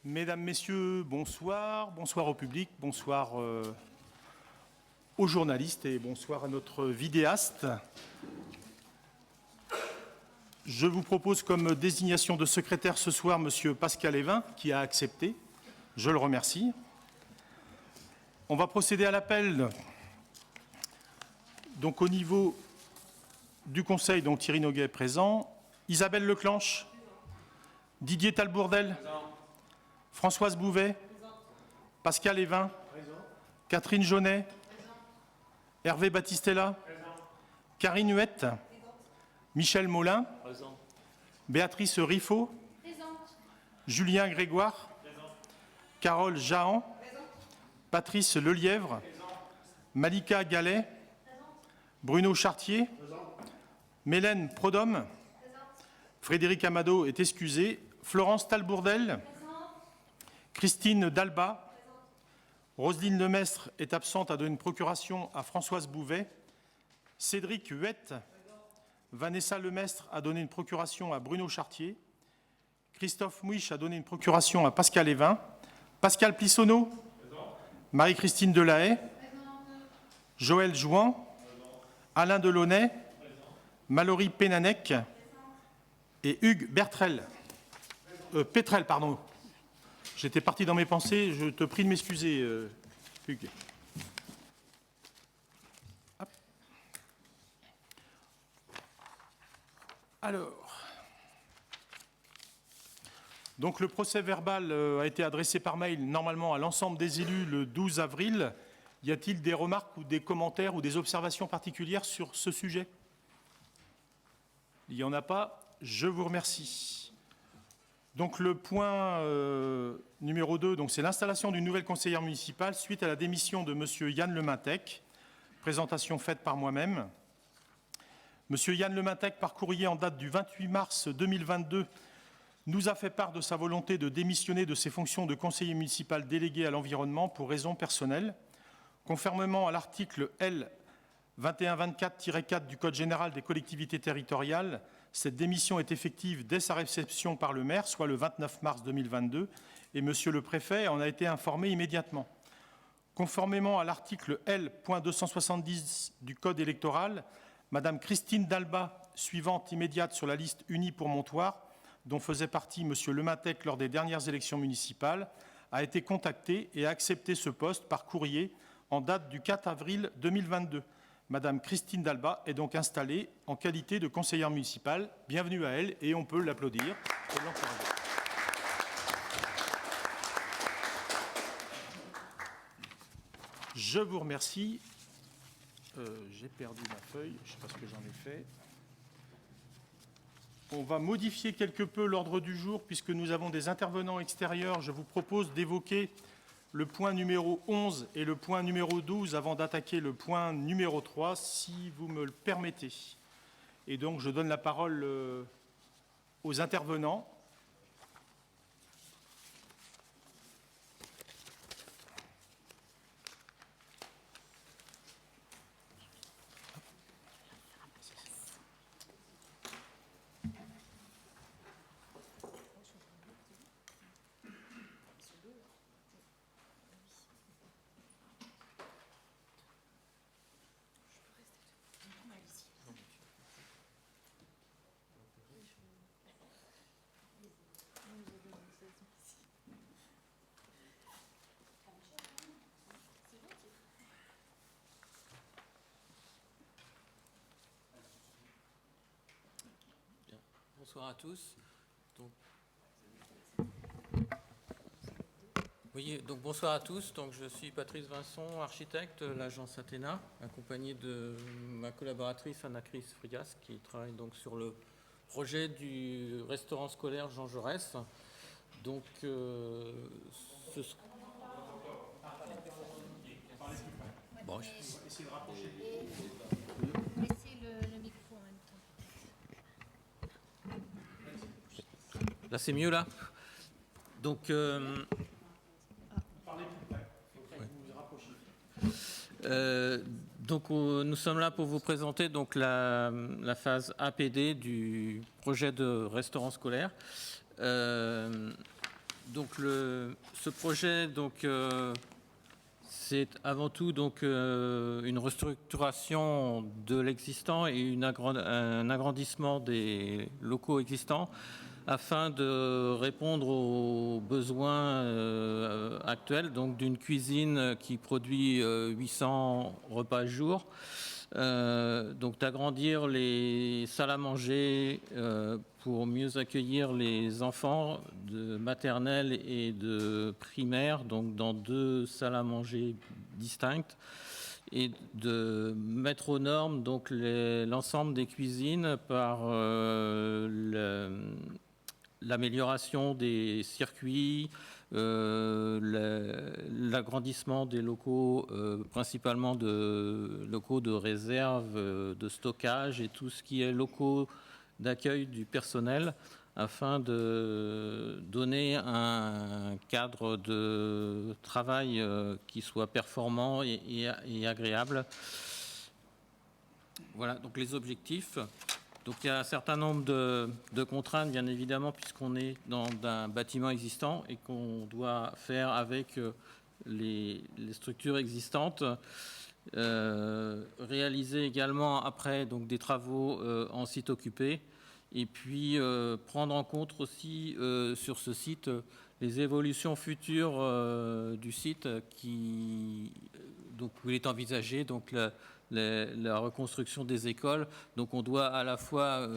Mesdames, Messieurs, bonsoir. Bonsoir au public, bonsoir aux journalistes et bonsoir à notre vidéaste. Je vous propose comme désignation de secrétaire ce soir Monsieur Pascal Évin, qui a accepté. Je le remercie. On va procéder à l'appel. Donc au niveau du Conseil, donc Thierry Noguet est présent. Isabelle Leclanche. Didier Talbourdel. Françoise Bouvet. Pascal Évin. Catherine Jaunet. Hervé Battistella. Karine Huette. Michel Molin. Présent. Béatrice Riffaut. Présente. Julien Grégoire. Présent. Carole Jahan. Présente. Patrice Lelièvre. Présent. Malika Gallet. Présente. Bruno Chartier. Présent. Mélène Prodhomme. Présente. Frédéric Amado est excusé. Florence Talbourdel. Présente. Christine Dalba. Présente. Roselyne Lemestre est absente, a donné une procuration à Françoise Bouvet. Cédric Huette. Vanessa Lemestre a donné une procuration à Bruno Chartier. Christophe Mouich a donné une procuration à Pascal Évin. Pascal Plissonneau. Marie-Christine Delahaye. Joël Jouan. Alain Delaunay. Mallory Pénanec. Et Hugues Bertrel. Pétrel, pardon. J'étais parti dans mes pensées, je te prie de m'excuser, Hugues. Hop. Alors, donc le procès verbal a été adressé par mail normalement à l'ensemble des élus le 12 avril. Y a-t-il des remarques ou des commentaires ou des observations particulières sur ce sujet? Il n'y en a pas. Je vous remercie. Donc le point numéro 2, c'est l'installation d'une nouvelle conseillère municipale suite à la démission de M. Yann Lemintec. Présentation faite par moi-même. M. Yann Lemintec, par courrier en date du 28 mars 2022, nous a fait part de sa volonté de démissionner de ses fonctions de conseiller municipal délégué à l'environnement pour raisons personnelles. Conformément à l'article L. 2124-4 du Code général des collectivités territoriales, cette démission est effective dès sa réception par le maire, soit le 29 mars 2022, et Monsieur le préfet en a été informé immédiatement. Conformément à l'article L.270 du Code électoral, Madame Christine Dalba, suivante immédiate sur la liste unie pour Montoire, dont faisait partie Monsieur Lemintec lors des dernières élections municipales, a été contactée et a accepté ce poste par courrier en date du 4 avril 2022. Madame Christine Dalba est donc installée en qualité de conseillère municipale. Bienvenue à elle et on peut l'applaudir. Je vous remercie. J'ai perdu ma feuille, je ne sais pas ce que j'en ai fait. On va modifier quelque peu l'ordre du jour puisque nous avons des intervenants extérieurs. Je vous propose d'évoquer le point numéro 11 et le point numéro 12 avant d'attaquer le point numéro 3, si vous me le permettez. Et donc, je donne la parole aux intervenants. Bonsoir à tous. Bonsoir à tous. Donc, je suis Patrice Vincent, architecte de l'agence Athéna, accompagné de ma collaboratrice Anna-Chris Frigas, qui travaille donc sur le projet du restaurant scolaire Jean Jaurès. Donc, bon, Essayez de rapprocher. Laissez le micro en même temps. Là, c'est mieux, là. Donc, Parlez plus près. Ouais. Vous vous rapprochez. Nous sommes là pour vous présenter donc la phase APD du projet de restaurant scolaire. Donc ce projet, donc, c'est avant tout donc, une restructuration de l'existant et un agrandissement des locaux existants afin de répondre aux besoins actuels, donc d'une cuisine qui produit 800 repas jour. Donc d'agrandir les salles à manger pour mieux accueillir les enfants de maternelle et de primaire, donc dans 2 salles à manger distinctes, et de mettre aux normes donc l'ensemble des cuisines par l'amélioration des circuits, l'agrandissement des locaux, principalement de locaux de réserve, de stockage et tout ce qui est locaux d'accueil du personnel afin de donner un cadre de travail qui soit performant et agréable. Voilà, donc les objectifs. Donc il y a un certain nombre de contraintes, bien évidemment, puisqu'on est dans un bâtiment existant et qu'on doit faire avec les structures existantes. Réaliser également après donc, des travaux en site occupé et puis prendre en compte aussi sur ce site les évolutions futures du site donc, où il est envisagé donc, la reconstruction des écoles. Donc on doit à la fois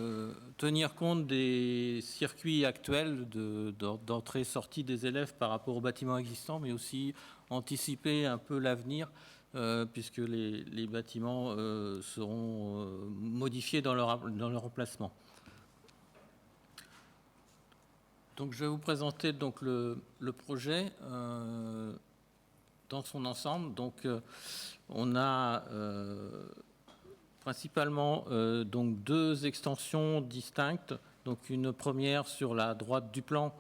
tenir compte des circuits actuels d'entrée-sortie des élèves par rapport aux bâtiments existants, mais aussi anticiper un peu l'avenir, puisque les bâtiments seront modifiés dans leur emplacement. Donc je vais vous présenter donc, le projet dans son ensemble. Donc on a principalement donc 2 extensions distinctes. Donc une première sur la droite du plan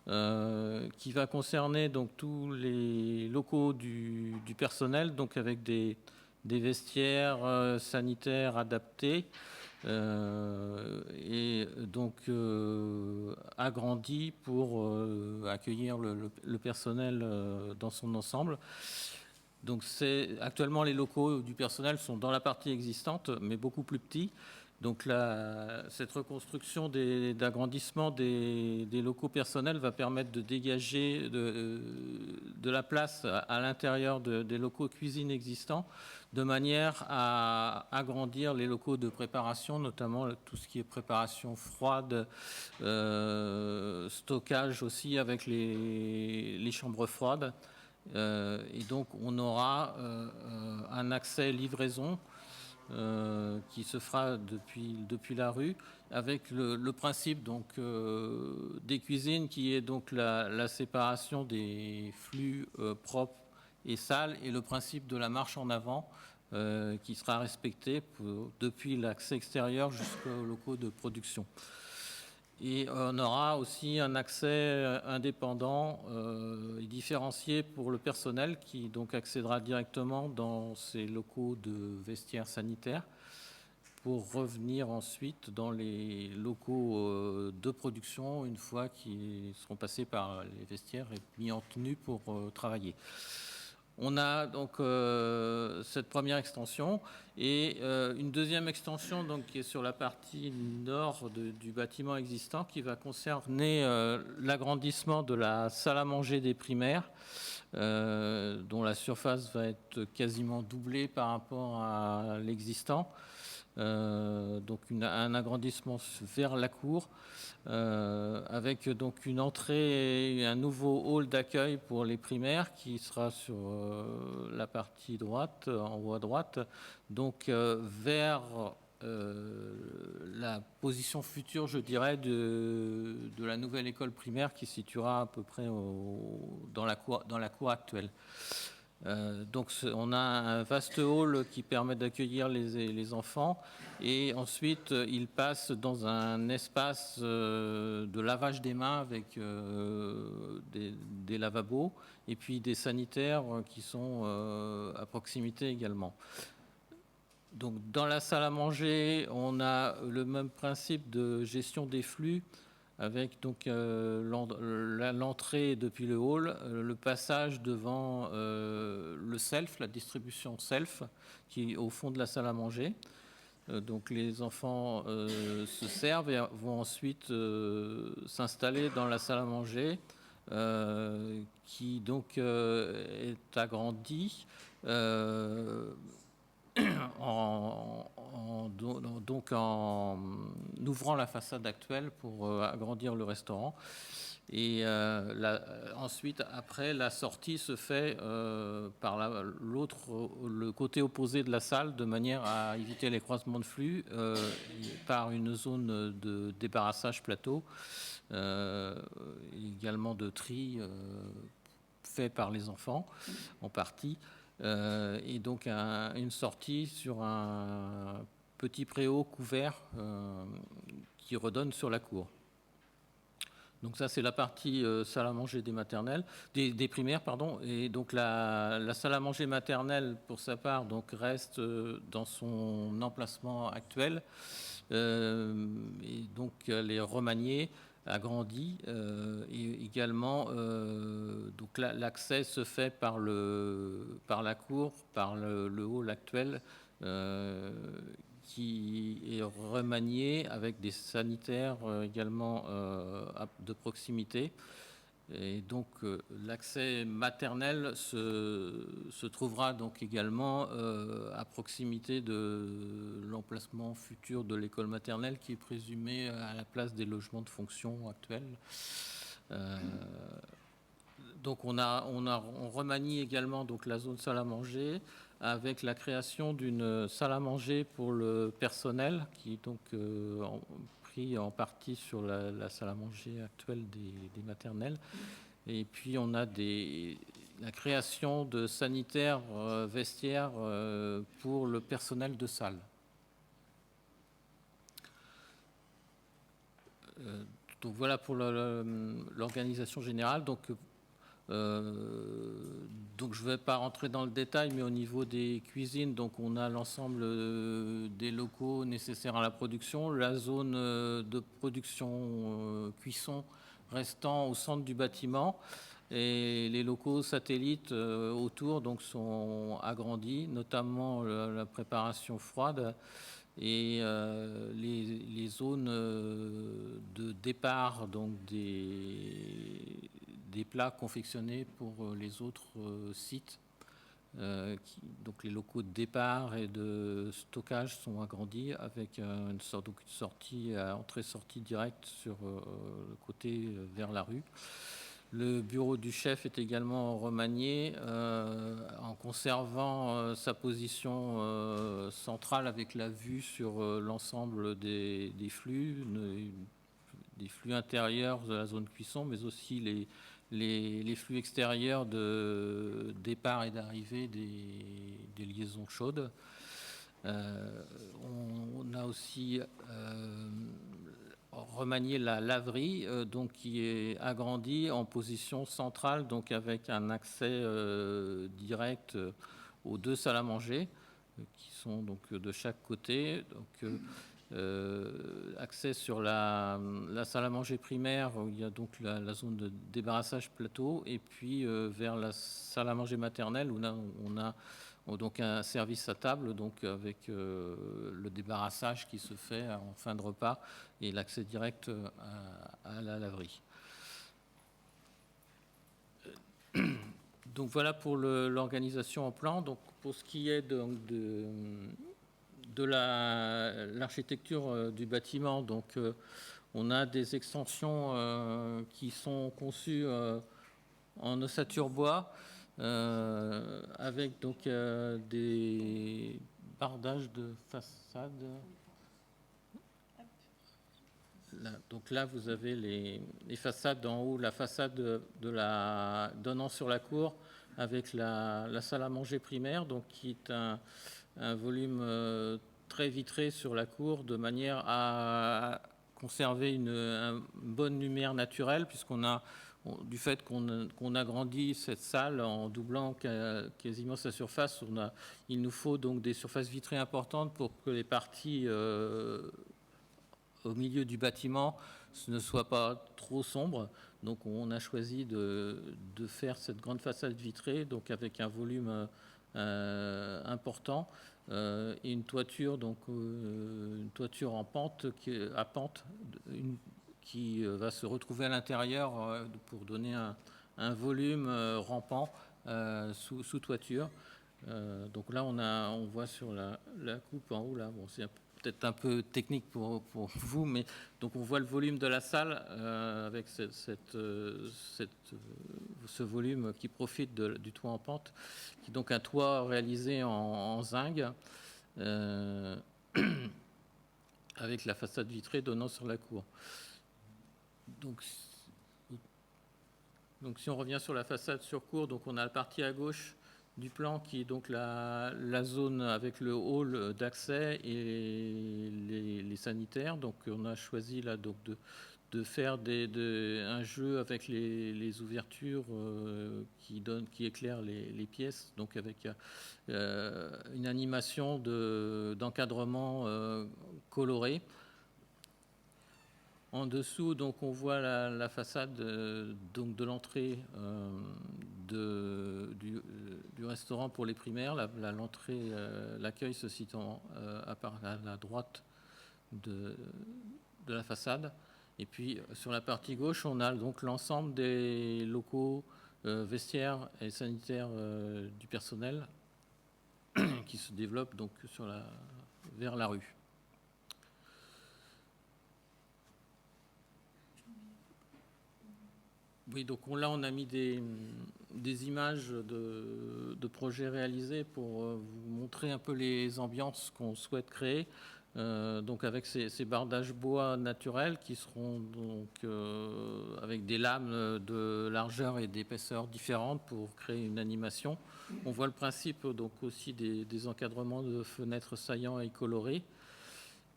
qui va concerner donc tous les locaux du personnel, donc avec des vestiaires sanitaires adaptés et donc agrandis pour accueillir le personnel dans son ensemble. Donc actuellement les locaux du personnel sont dans la partie existante, mais beaucoup plus petits. Donc cette reconstruction d'agrandissement des locaux personnels va permettre de dégager de la place à l'intérieur des locaux cuisine existants, de manière à agrandir les locaux de préparation, notamment tout ce qui est préparation froide, stockage aussi avec les chambres froides. Et donc on aura un accès livraison qui se fera depuis la rue, avec le principe donc, des cuisines qui est donc la séparation des flux propres et sales, et le principe de la marche en avant qui sera respecté depuis l'accès extérieur jusqu'aux locaux de production. Et on aura aussi un accès indépendant et différencié pour le personnel qui donc accédera directement dans ces locaux de vestiaires sanitaires pour revenir ensuite dans les locaux de production une fois qu'ils seront passés par les vestiaires et mis en tenue pour travailler. On a donc cette première extension et une deuxième extension donc, qui est sur la partie nord du bâtiment existant, qui va concerner l'agrandissement de la salle à manger des primaires, dont la surface va être quasiment doublée par rapport à l'existant. Donc un agrandissement vers la cour, avec donc une entrée et un nouveau hall d'accueil pour les primaires qui sera sur la partie droite, en haut à droite, donc vers la position future, je dirais, de la nouvelle école primaire qui se situera à peu près dans la cour actuelle. Donc on a un vaste hall qui permet d'accueillir les enfants, et ensuite ils passent dans un espace de lavage des mains avec des lavabos et puis des sanitaires qui sont à proximité également. Donc dans la salle à manger, on a le même principe de gestion des flux avec donc l'entrée depuis le hall, le passage devant le self, la distribution self, qui est au fond de la salle à manger. Donc les enfants se servent et vont ensuite s'installer dans la salle à manger, qui donc est agrandie donc en ouvrant la façade actuelle pour agrandir le restaurant. Et ensuite, après, la sortie se fait par le côté opposé de la salle, de manière à éviter les croisements de flux par une zone de débarrassage plateau, également de tri fait par les enfants en partie. Et donc une sortie sur un petit préau couvert qui redonne sur la cour. Donc ça, c'est la partie salle à manger des maternelles, des primaires, pardon. Et donc la salle à manger maternelle, pour sa part, donc reste dans son emplacement actuel. Et donc elle est remaniée, agrandie. Et également, donc l'accès se fait par la cour, par le hall actuel, qui est remanié avec des sanitaires également de proximité. Et donc l'accès maternel se trouvera donc également à proximité de l'emplacement futur de l'école maternelle, qui est présumé à la place des logements de fonction actuels. Donc on remanie également donc la zone salle à manger, avec la création d'une salle à manger pour le personnel, qui est donc pris en partie sur la salle à manger actuelle des maternelles. Et puis on a la création de sanitaires vestiaires pour le personnel de salle. Donc voilà pour l'organisation générale. Donc je ne vais pas rentrer dans le détail, mais au niveau des cuisines, donc on a l'ensemble des locaux nécessaires à la production, la zone de production cuisson restant au centre du bâtiment, et les locaux satellites autour donc sont agrandis, notamment la préparation froide et les zones de départ donc des plats confectionnés pour les autres sites. Donc les locaux de départ et de stockage sont agrandis avec une sortie, entrée-sortie directe sur le côté vers la rue. Le bureau du chef est également remanié en conservant sa position centrale avec la vue sur l'ensemble des flux intérieurs de la zone cuisson, mais aussi les flux extérieurs de départ et d'arrivée des liaisons chaudes. On a aussi remanié la laverie, donc qui est agrandie en position centrale, donc avec un accès direct aux deux salles à manger, qui sont donc de chaque côté. Donc, accès sur la salle à manger primaire, où il y a donc la zone de débarrassage plateau, et puis vers la salle à manger maternelle, où là, on a donc un service à table, donc avec le débarrassage qui se fait en fin de repas et l'accès direct à la laverie. Donc voilà pour l'organisation en plan. Donc pour ce qui est de l'architecture du bâtiment, donc on a des extensions qui sont conçues en ossature bois, avec donc des bardages de façade. Donc là, vous avez les façades en haut, la façade donnant sur la cour, avec la salle à manger primaire, donc qui est un volume très vitré sur la cour, de manière à conserver une bonne lumière naturelle, puisqu'on a, du fait qu'on agrandit cette salle en doublant quasiment sa surface, il nous faut donc des surfaces vitrées importantes pour que les parties au milieu du bâtiment, ce ne soit pas trop sombre. Donc on a choisi de faire cette grande façade vitrée, donc avec un volume important, et une toiture, donc une toiture en pente, à pente, qui va se retrouver à l'intérieur pour donner un volume rampant sous toiture. Donc là, on voit sur la coupe en haut, là, bon, c'est peut-être un peu technique pour vous, mais donc on voit le volume de la salle avec ce volume qui profite du toit en pente, qui est donc un toit réalisé en zinc, avec la façade vitrée donnant sur la cour. Donc si on revient sur la façade sur cour, donc on a la partie à gauche du plan qui est donc la zone avec le hall d'accès et les sanitaires. Donc on a choisi là donc de faire un jeu avec les ouvertures qui éclairent les pièces, donc avec une animation d'encadrement coloré. En dessous, donc, on voit la façade donc de l'entrée du restaurant pour les primaires. L'entrée, l'accueil se situant à la droite de la façade. Et puis, sur la partie gauche, on a donc l'ensemble des locaux vestiaires et sanitaires du personnel qui se développent donc vers la rue. Oui, donc là, on a mis des images de projets réalisés pour vous montrer un peu les ambiances qu'on souhaite créer. Donc avec ces bardages bois naturels qui seront donc avec des lames de largeur et d'épaisseur différentes pour créer une animation. On voit le principe donc aussi des encadrements de fenêtres saillants et colorés.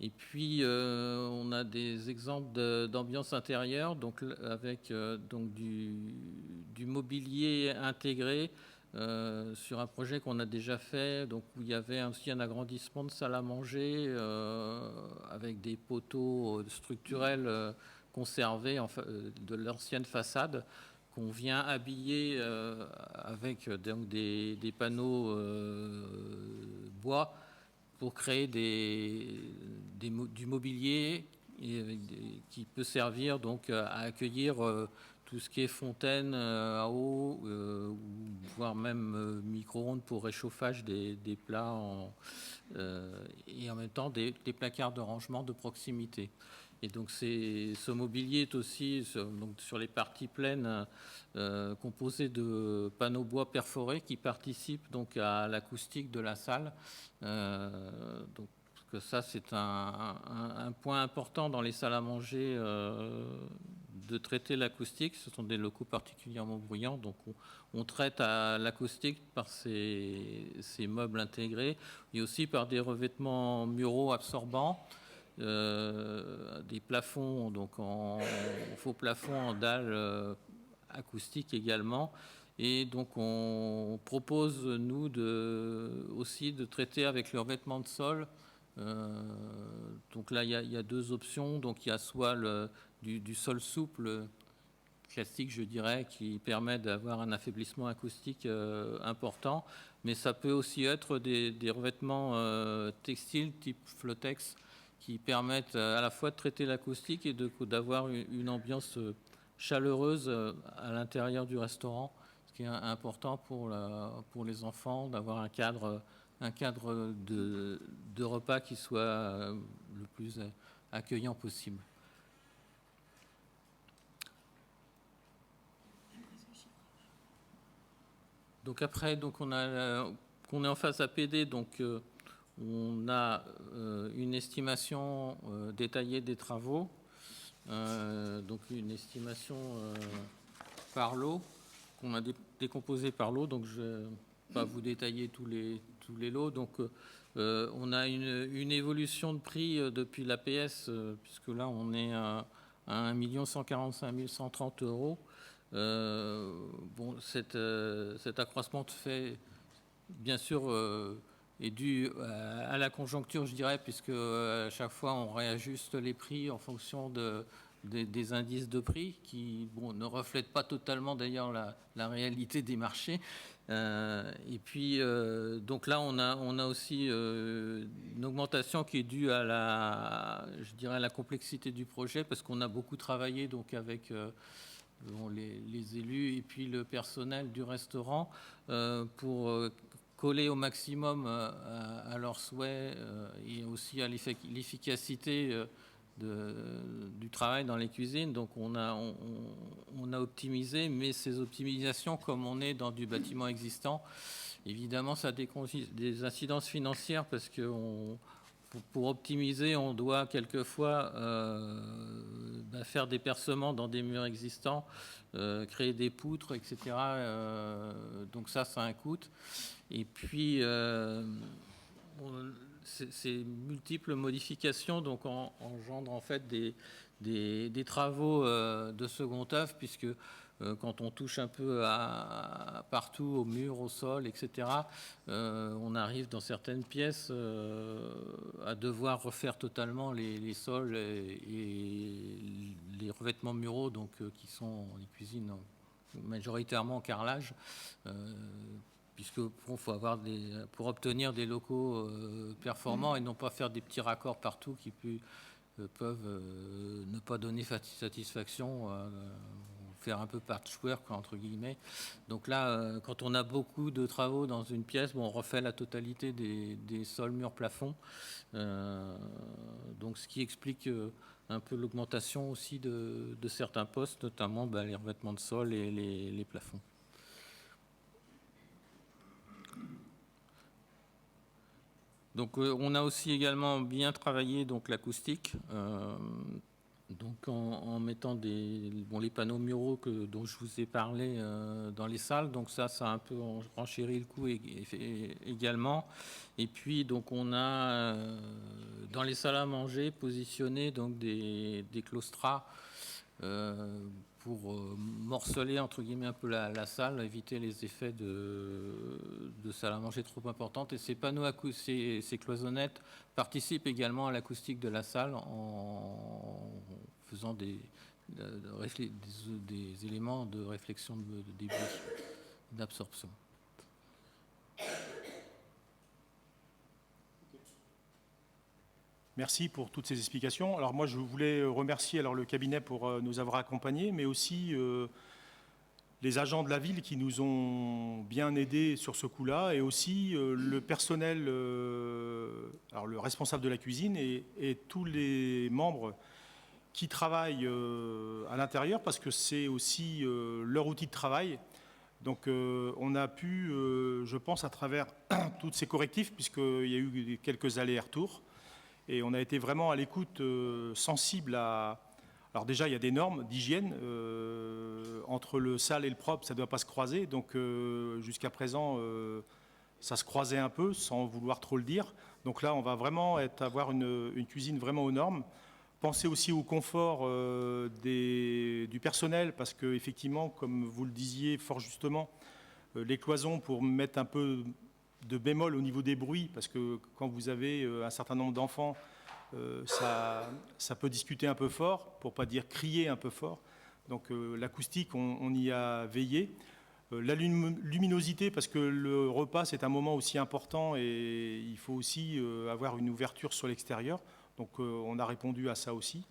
Et puis, on a des exemples d'ambiance intérieure, donc avec donc du mobilier intégré sur un projet qu'on a déjà fait, donc où il y avait aussi un agrandissement de salle à manger avec des poteaux structurels conservés de l'ancienne façade qu'on vient habiller avec donc des panneaux bois pour créer du mobilier qui peut servir donc à accueillir tout ce qui est fontaine à eau, voire même micro-ondes pour réchauffage des plats et en même temps des placards de rangement de proximité. Et donc ce mobilier est aussi donc sur les parties pleines composé de panneaux bois perforés qui participent donc à l'acoustique de la salle. Donc que ça c'est un point important dans les salles à manger de traiter l'acoustique. Ce sont des locaux particulièrement bruyants, donc on traite à l'acoustique par ces meubles intégrés et aussi par des revêtements muraux absorbants. Des plafonds donc en faux plafond en dalles acoustique également, et donc on propose nous aussi de traiter avec le revêtement de sol. Donc là il y a deux options, donc il y a soit du sol souple classique je dirais qui permet d'avoir un affaiblissement acoustique important, mais ça peut aussi être des revêtements textiles type Flotex qui permettent à la fois de traiter l'acoustique et d'avoir une ambiance chaleureuse à l'intérieur du restaurant, ce qui est important pour les enfants, d'avoir un cadre de repas qui soit le plus accueillant possible. Donc après, donc on est en phase APD, donc on a une estimation détaillée des travaux. Donc une estimation par lot qu'on a décomposé par lot, donc je ne vais pas vous détailler tous les lots. Donc on a une évolution de prix depuis l'APS, puisque là on est à 1 145 130 €. Bon, cet accroissement fait bien sûr est due à la conjoncture, je dirais, puisque à chaque fois on réajuste les prix en fonction des indices de prix qui ne reflètent pas totalement d'ailleurs la réalité des marchés. Et puis donc là on a aussi une augmentation qui est due à la complexité du projet, parce qu'on a beaucoup travaillé donc avec les élus et puis le personnel du restaurant pour coller au maximum à leurs souhaits et aussi à l'efficacité du travail dans les cuisines. Donc on a optimisé, mais ces optimisations, comme on est dans du bâtiment existant, évidemment ça a des incidences financières, parce que pour optimiser, on doit quelquefois faire des percements dans des murs existants, créer des poutres, etc. Donc ça a un coût. Et puis, ces multiples modifications donc engendrent en fait des travaux de second œuvre, puisque quand on touche un peu partout, au mur, au sol, etc., on arrive dans certaines pièces à devoir refaire totalement les sols et les revêtements muraux, donc, qui sont les cuisines majoritairement en carrelage, puisque faut avoir pour obtenir des locaux performants et non pas faire des petits raccords partout qui peuvent ne pas donner satisfaction, faire un peu patchwork entre guillemets. Donc là, quand on a beaucoup de travaux dans une pièce, on refait la totalité des sols, murs, plafonds. Donc ce qui explique un peu l'augmentation aussi de certains postes, notamment les revêtements de sol et les plafonds. Donc on a aussi également bien travaillé donc l'acoustique, donc en mettant les panneaux muraux dont je vous ai parlé dans les salles. Donc ça a un peu renchéri le coût également. Et puis donc on a dans les salles à manger positionné donc des claustras pour morceler entre guillemets un peu la salle, éviter les effets de salle à manger trop importantes. Et ces panneaux ces cloisonnettes participent également à l'acoustique de la salle en faisant des éléments de réflexion des bruits, d'absorption. Merci pour toutes ces explications. Alors moi, je voulais remercier le cabinet pour nous avoir accompagnés, mais aussi les agents de la ville qui nous ont bien aidés sur ce coup-là, et aussi le personnel, alors le responsable de la cuisine et tous les membres qui travaillent à l'intérieur, parce que c'est aussi leur outil de travail. Donc on a pu, je pense, à travers tous ces correctifs, puisqu'il y a eu quelques allers-retours, et on a été vraiment à l'écoute, sensible à... Alors déjà, il y a des normes d'hygiène. Entre le sale et le propre, ça ne doit pas se croiser. Donc jusqu'à présent, ça se croisait un peu, sans vouloir trop le dire. Donc là, on va vraiment avoir une cuisine vraiment aux normes. Pensez aussi au confort du personnel, parce qu'effectivement, comme vous le disiez fort justement, les cloisons, pour mettre un peu de bémol au niveau des bruits, parce que quand vous avez un certain nombre d'enfants, ça peut discuter un peu fort, pour ne pas dire crier un peu fort. Donc l'acoustique, on y a veillé. La luminosité, parce que le repas, c'est un moment aussi important et il faut aussi avoir une ouverture sur l'extérieur. Donc on a répondu à ça aussi.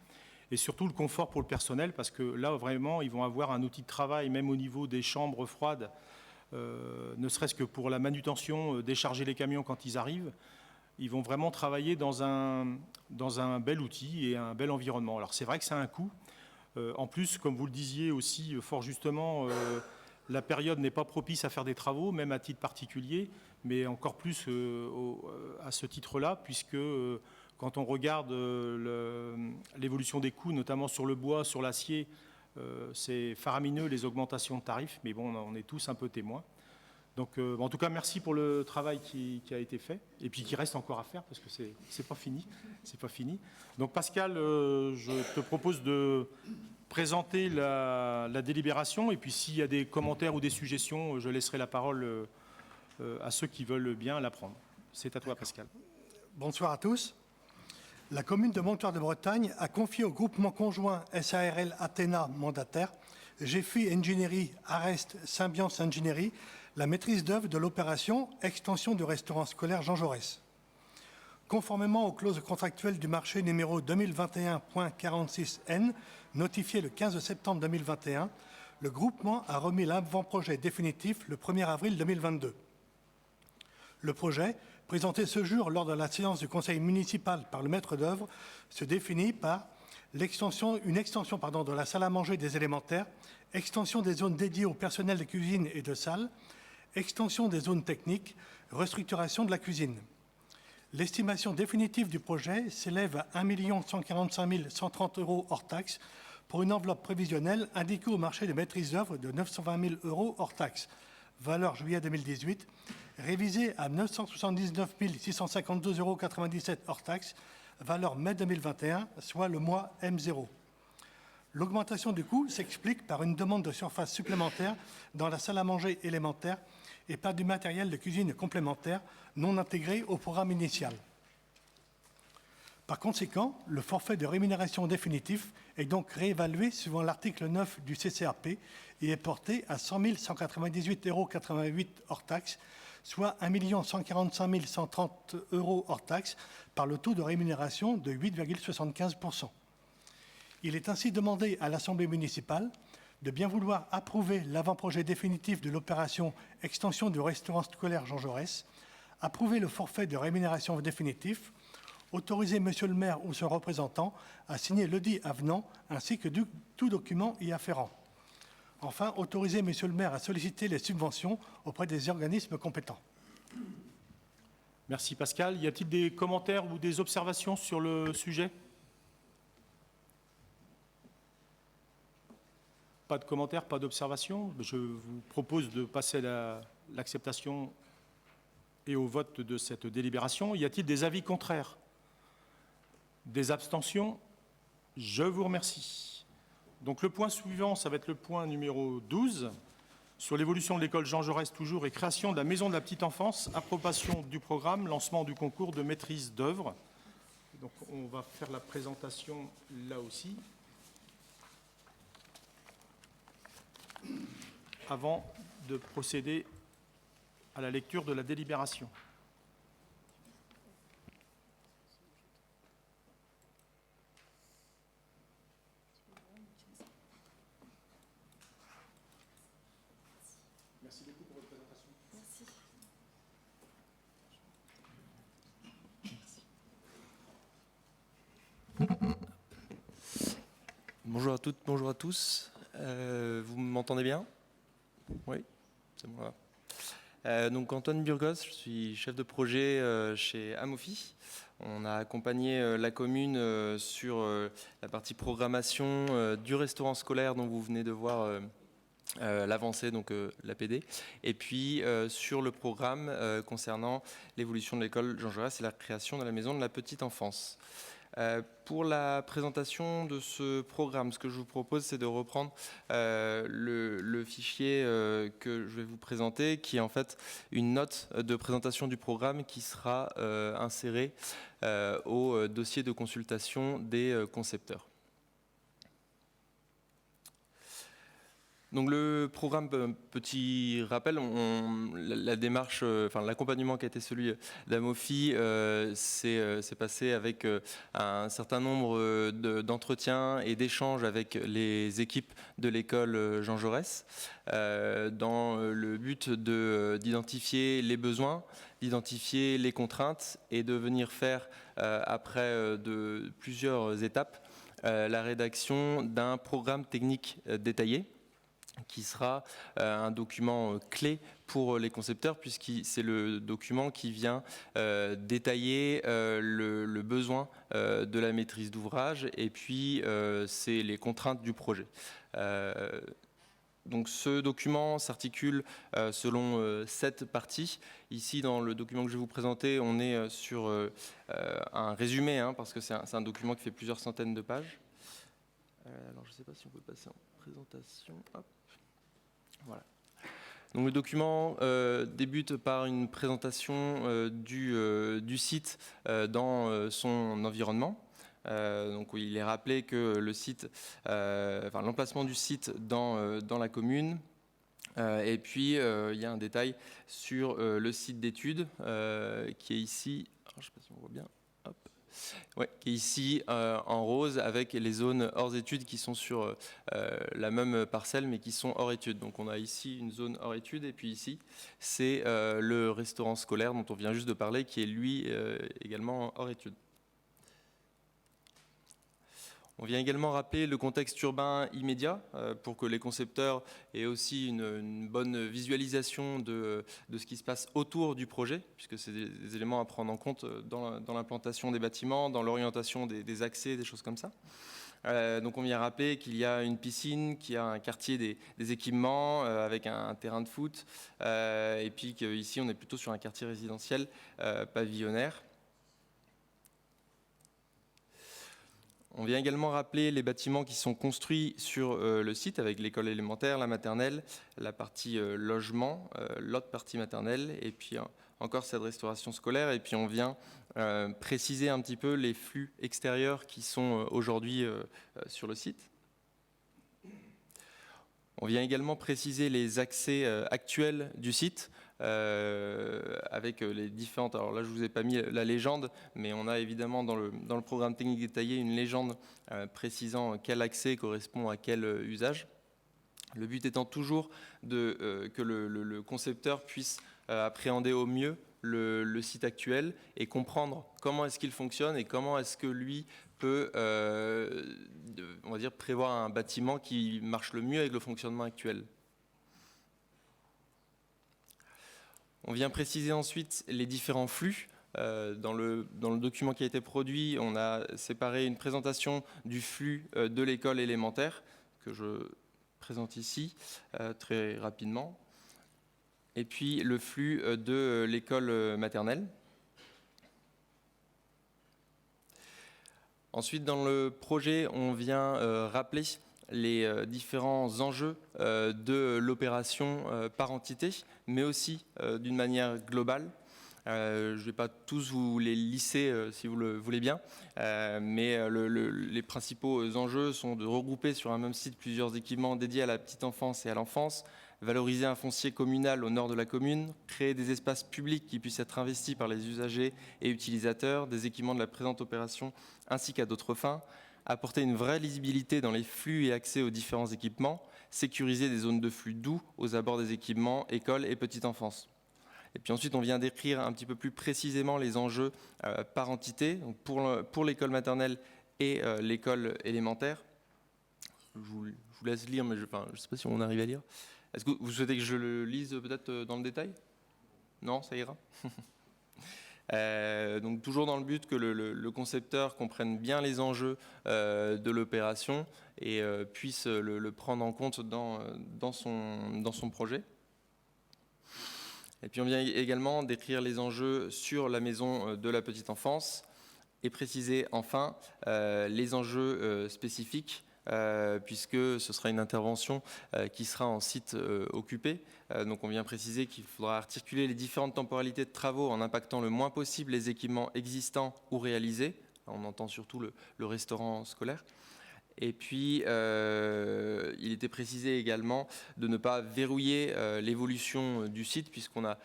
Et surtout le confort pour le personnel, parce que là, vraiment, ils vont avoir un outil de travail, même au niveau des chambres froides, ne serait-ce que pour la manutention, décharger les camions quand ils arrivent. Ils vont vraiment travailler dans un bel outil et un bel environnement. Alors c'est vrai que ça a un coût. En plus, comme vous le disiez aussi fort justement, la période n'est pas propice à faire des travaux, même à titre particulier, mais encore plus à ce titre-là, puisque quand on regarde l'évolution des coûts, notamment sur le bois, sur l'acier, c'est faramineux les augmentations de tarifs, mais bon, on est tous un peu témoins. Donc, en tout cas, merci pour le travail qui a été fait, et puis qui reste encore à faire, parce que c'est pas fini. C'est pas fini. Donc, Pascal, je te propose de présenter la délibération, et puis s'il y a des commentaires ou des suggestions, je laisserai la parole à ceux qui veulent bien la prendre. C'est à toi, Pascal. Bonsoir à tous. La commune de Montoire de Bretagne a confié au groupement conjoint SARL Athéna mandataire, GFI Engineering Arest Symbiance Engineering, la maîtrise d'œuvre de l'opération extension du restaurant scolaire Jean Jaurès. Conformément aux clauses contractuelles du marché numéro 2021.46N, notifié le 15 septembre 2021, le groupement a remis l'avant-projet définitif le 1er avril 2022. Le projet, présenté ce jour lors de la séance du conseil municipal par le maître d'œuvre, se définit par une extension de la salle à manger des élémentaires, extension des zones dédiées au personnel de cuisine et de salle, extension des zones techniques, restructuration de la cuisine. L'estimation définitive du projet s'élève à 1 145 130 € hors taxes pour une enveloppe prévisionnelle indiquée au marché de maîtrise d'œuvre de 920 000 € hors taxes, valeur juillet 2018, révisée à 979 652,97 € hors taxes, valeur mai 2021, soit le mois M0. L'augmentation du coût s'explique par une demande de surface supplémentaire dans la salle à manger élémentaire et par du matériel de cuisine complémentaire non intégré au programme initial. Par conséquent, le forfait de rémunération définitif est donc réévalué suivant l'article 9 du CCAP et est porté à 100 198,88 € hors taxes, soit 1 145 130 € hors taxes par le taux de rémunération de 8,75 %. Il est ainsi demandé à l'Assemblée municipale de bien vouloir approuver l'avant-projet définitif de l'opération extension du restaurant scolaire Jean Jaurès, approuver le forfait de rémunération définitif, autoriser Monsieur le maire ou son représentant à signer ledit avenant ainsi que tout document y afférent. Enfin, autoriser Monsieur le maire à solliciter les subventions auprès des organismes compétents. Merci, Pascal. Y a-t-il des commentaires ou des observations sur le sujet? Pas de commentaires, pas d'observations. Je vous propose de passer à l'acceptation et au vote de cette délibération. Y a-t-il des avis contraires? Des abstentions? Je vous remercie. Donc le point suivant, ça va être le point numéro 12, sur l'évolution de l'école Jean Jaurès toujours et création de la maison de la petite enfance, approbation du programme, lancement du concours de maîtrise d'œuvre. Donc on va faire la présentation là aussi. Avant de procéder à la lecture de la délibération. Merci beaucoup pour votre présentation. Merci. Bonjour à toutes, bonjour à tous. Vous m'entendez bien? Oui, c'est bon là. Donc Antoine Burgos, je suis chef de projet chez Amofi. On a accompagné la commune sur la partie programmation du restaurant scolaire dont vous venez de voir l'avancée, donc l'APD, et puis sur le programme concernant l'évolution de l'école Jean Jaurès et la création de la maison de la petite enfance. Pour la présentation de ce programme, ce que je vous propose, c'est de reprendre le fichier que je vais vous présenter, qui est en fait une note de présentation du programme qui sera insérée au dossier de consultation des concepteurs. Donc le programme, petit rappel, la démarche, l'accompagnement qui a été celui d'Amofi s'est passé avec un certain nombre d'entretiens et d'échanges avec les équipes de l'école Jean Jaurès dans le but d'identifier les besoins, d'identifier les contraintes et de venir faire, après de plusieurs étapes, la rédaction d'un programme technique détaillé, qui sera un document clé pour les concepteurs, puisque c'est le document qui vient détailler le besoin de la maîtrise d'ouvrage et puis c'est les contraintes du projet. Donc ce document s'articule selon 7 parties. Ici, dans le document que je vais vous présenter, on est sur un résumé, parce que c'est un document qui fait plusieurs centaines de pages. Alors je ne sais pas si on peut passer en présentation. Hop. Voilà. Donc le document débute par une présentation du site dans son environnement. Donc il est rappelé que le site, l'emplacement du site dans la commune. Et puis il y a un détail sur le site d'études qui est ici. Alors, je ne sais pas si on voit bien. Hop. Ouais, qui est ici en rose avec les zones hors études qui sont sur la même parcelle mais qui sont hors études. Donc on a ici une zone hors études et puis ici c'est le restaurant scolaire dont on vient juste de parler qui est lui également hors études. On vient également rappeler le contexte urbain immédiat pour que les concepteurs aient aussi une bonne visualisation de ce qui se passe autour du projet, puisque c'est des éléments à prendre en compte dans l'implantation des bâtiments, dans l'orientation des accès, des choses comme ça. Donc on vient rappeler qu'il y a une piscine, qu'il y a un quartier des équipements avec un terrain de foot, et puis qu'ici on est plutôt sur un quartier résidentiel pavillonnaire. On vient également rappeler les bâtiments qui sont construits sur le site avec l'école élémentaire, la maternelle, la partie logement, l'autre partie maternelle et puis encore cette restauration scolaire. Et puis on vient préciser un petit peu les flux extérieurs qui sont aujourd'hui sur le site. On vient également préciser les accès actuels du site. Avec les différentes... Alors là, je ne vous ai pas mis la légende, mais on a évidemment dans le programme technique détaillé une légende précisant quel accès correspond à quel usage. Le but étant toujours que le concepteur puisse appréhender au mieux le site actuel et comprendre comment est-ce qu'il fonctionne et comment est-ce que lui peut, on va dire, prévoir un bâtiment qui marche le mieux avec le fonctionnement actuel. On vient préciser ensuite les différents flux. Dans le document qui a été produit, on a séparé une présentation du flux de l'école élémentaire, que je présente ici très rapidement, et puis le flux de l'école maternelle. Ensuite, dans le projet, on vient rappeler les différents enjeux de l'opération par entité, mais aussi d'une manière globale. Je ne vais pas tous vous les lisser si vous le voulez bien, mais les principaux enjeux sont de regrouper sur un même site plusieurs équipements dédiés à la petite enfance et à l'enfance, valoriser un foncier communal au nord de la commune, créer des espaces publics qui puissent être investis par les usagers et utilisateurs des équipements de la présente opération ainsi qu'à d'autres fins, apporter une vraie lisibilité dans les flux et accès aux différents équipements, sécuriser des zones de flux doux aux abords des équipements, écoles et petite enfance. Et puis ensuite, on vient décrire un petit peu plus précisément les enjeux par entité, donc pour l'école maternelle et l'école élémentaire. Je vous laisse lire, mais je ne sais pas si on arrive à lire. Est-ce que vous souhaitez que je le lise peut-être dans le détail? Non, ça ira. Donc toujours dans le but que le concepteur comprenne bien les enjeux de l'opération et puisse le prendre en compte dans son projet. Et puis on vient également décrire les enjeux sur la maison de la petite enfance et préciser enfin les enjeux spécifiques puisque ce sera une intervention qui sera en site occupé. Donc on vient préciser qu'il faudra articuler les différentes temporalités de travaux en impactant le moins possible les équipements existants ou réalisés. On entend surtout le restaurant scolaire. Et puis, il était précisé également de ne pas verrouiller l'évolution du site puisqu'on a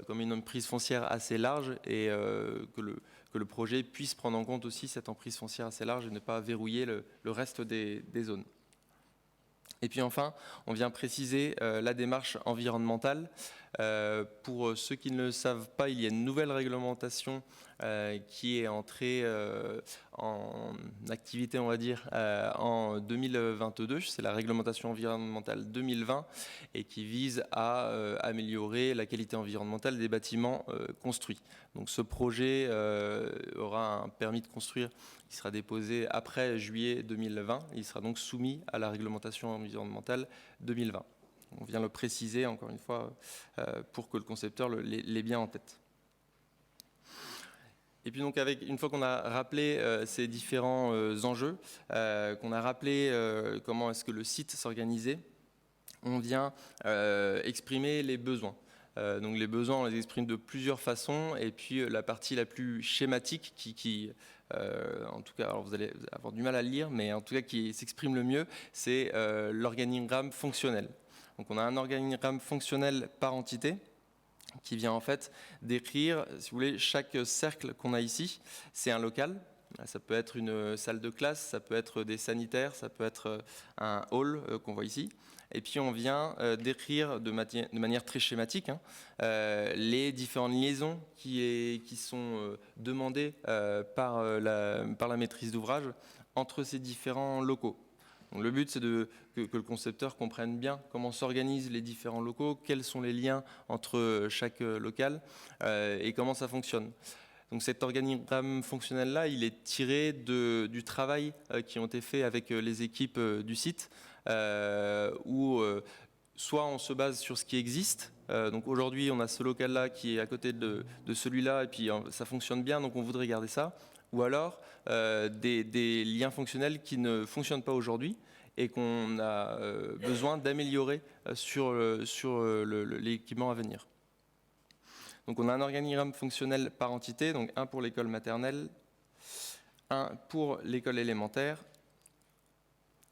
comme une emprise foncière assez large et que le projet puisse prendre en compte aussi cette emprise foncière assez large et ne pas verrouiller le reste des zones. Et puis enfin, on vient préciser la démarche environnementale. Pour ceux qui ne le savent pas, il y a une nouvelle réglementation qui est entrée en activité, on va dire, en 2022. C'est la réglementation environnementale 2020 et qui vise à améliorer la qualité environnementale des bâtiments construits. Donc ce projet aura un permis de construire qui sera déposé après juillet 2020. Il sera donc soumis à la réglementation environnementale 2020. On vient le préciser encore une fois pour que le concepteur l'ait bien en tête. Et puis donc une fois qu'on a rappelé ces différents enjeux, qu'on a rappelé comment est-ce que le site s'organisait, on vient exprimer les besoins. Donc les besoins, on les exprime de plusieurs façons, et puis la partie la plus schématique qui en tout cas, alors vous allez avoir du mal à le lire, mais en tout cas qui s'exprime le mieux, c'est l'organigramme fonctionnel. Donc on a un organigramme fonctionnel par entité qui vient en fait décrire, si vous voulez, chaque cercle qu'on a ici, c'est un local. Ça peut être une salle de classe, ça peut être des sanitaires, ça peut être un hall qu'on voit ici. Et puis on vient décrire de manière très schématique les différentes liaisons qui sont demandées par la maîtrise d'ouvrage entre ces différents locaux. Donc le but, c'est que le concepteur comprenne bien comment s'organisent les différents locaux, quels sont les liens entre chaque local et comment ça fonctionne. Donc cet organigramme fonctionnel-là, il est tiré du travail qui ont été faits avec les équipes du site, où soit on se base sur ce qui existe. Donc aujourd'hui, on a ce local-là qui est à côté de celui-là, et puis ça fonctionne bien, donc on voudrait garder ça. Ou alors des liens fonctionnels qui ne fonctionnent pas aujourd'hui et qu'on a besoin d'améliorer sur l'équipement à venir. Donc on a un organigramme fonctionnel par entité, donc un pour l'école maternelle, un pour l'école élémentaire,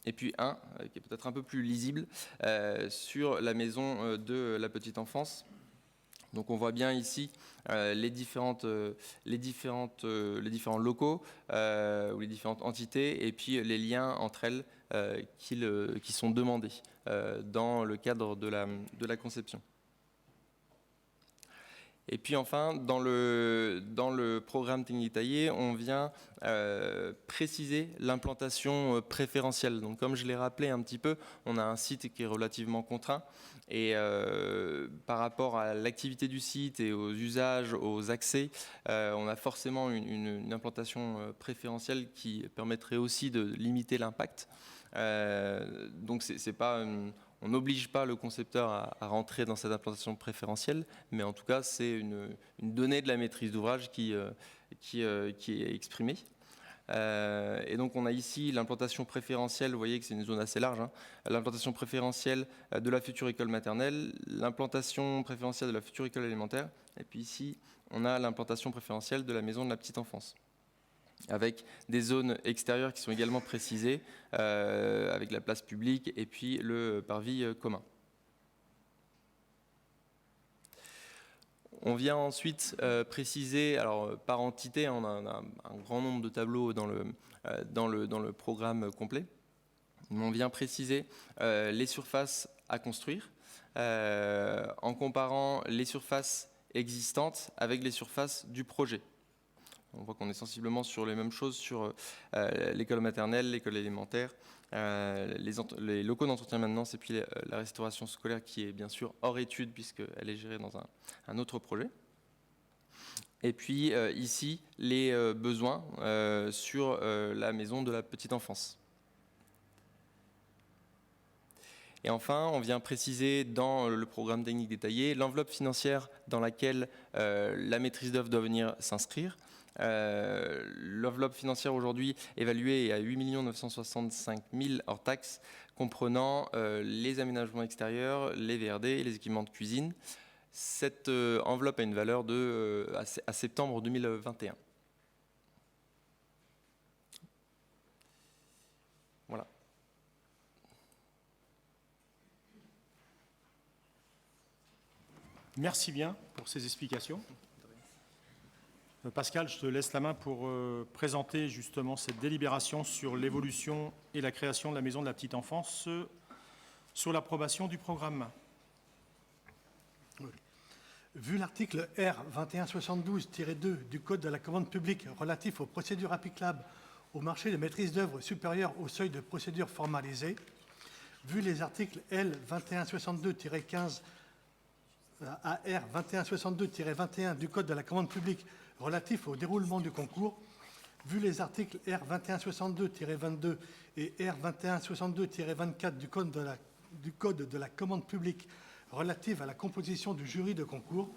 et puis un, qui est peut-être un peu plus lisible, sur la maison de la petite enfance. Donc on voit bien ici les différents locaux ou les différentes entités, et puis les liens entre elles qui sont demandés dans le cadre de la conception. Et puis enfin, dans le programme technique détaillé, on vient préciser l'implantation préférentielle. Donc comme je l'ai rappelé un petit peu, on a un site qui est relativement contraint. Et par rapport à l'activité du site et aux usages, aux accès, on a forcément une implantation préférentielle qui permettrait aussi de limiter l'impact. Donc c'est pas... On n'oblige pas le concepteur à rentrer dans cette implantation préférentielle, mais en tout cas, c'est une donnée de la maîtrise d'ouvrage qui est exprimée. Et donc, on a ici l'implantation préférentielle, vous voyez que c'est une zone assez large, l'implantation préférentielle de la future école maternelle, l'implantation préférentielle de la future école élémentaire, et puis ici, on a l'implantation préférentielle de la maison de la petite enfance, avec des zones extérieures qui sont également précisées, avec la place publique et puis le parvis commun. On vient ensuite préciser, alors par entité, on a un grand nombre de tableaux dans le programme complet. On vient préciser les surfaces à construire en comparant les surfaces existantes avec les surfaces du projet. On voit qu'on est sensiblement sur les mêmes choses sur l'école maternelle, l'école élémentaire, les locaux d'entretien maintenance et puis la restauration scolaire qui est bien sûr hors étude puisqu'elle est gérée dans un autre projet. Et puis ici, les besoins sur la maison de la petite enfance. Et enfin, on vient préciser dans le programme technique détaillé l'enveloppe financière dans laquelle la maîtrise d'œuvre doit venir s'inscrire. L'enveloppe financière aujourd'hui évaluée à 8 965 000 hors taxes, comprenant les aménagements extérieurs, les VRD et les équipements de cuisine. Cette enveloppe a une valeur à septembre 2021. Voilà. Merci bien pour ces explications. Pascal, je te laisse la main pour présenter justement cette délibération sur l'évolution et la création de la maison de la petite enfance sur l'approbation du programme. Oui. Vu l'article R 2172-2 du Code de la commande publique relatif aux procédures applicables au marché de maîtrise d'œuvre supérieur au seuil de procédure formalisée, vu les articles L 2162-15 AR 2162-21 du Code de la commande publique relatif au déroulement du concours, vu les articles R 2162-22 et R 2162-24 du Code de la commande publique relative à la composition du jury de concours,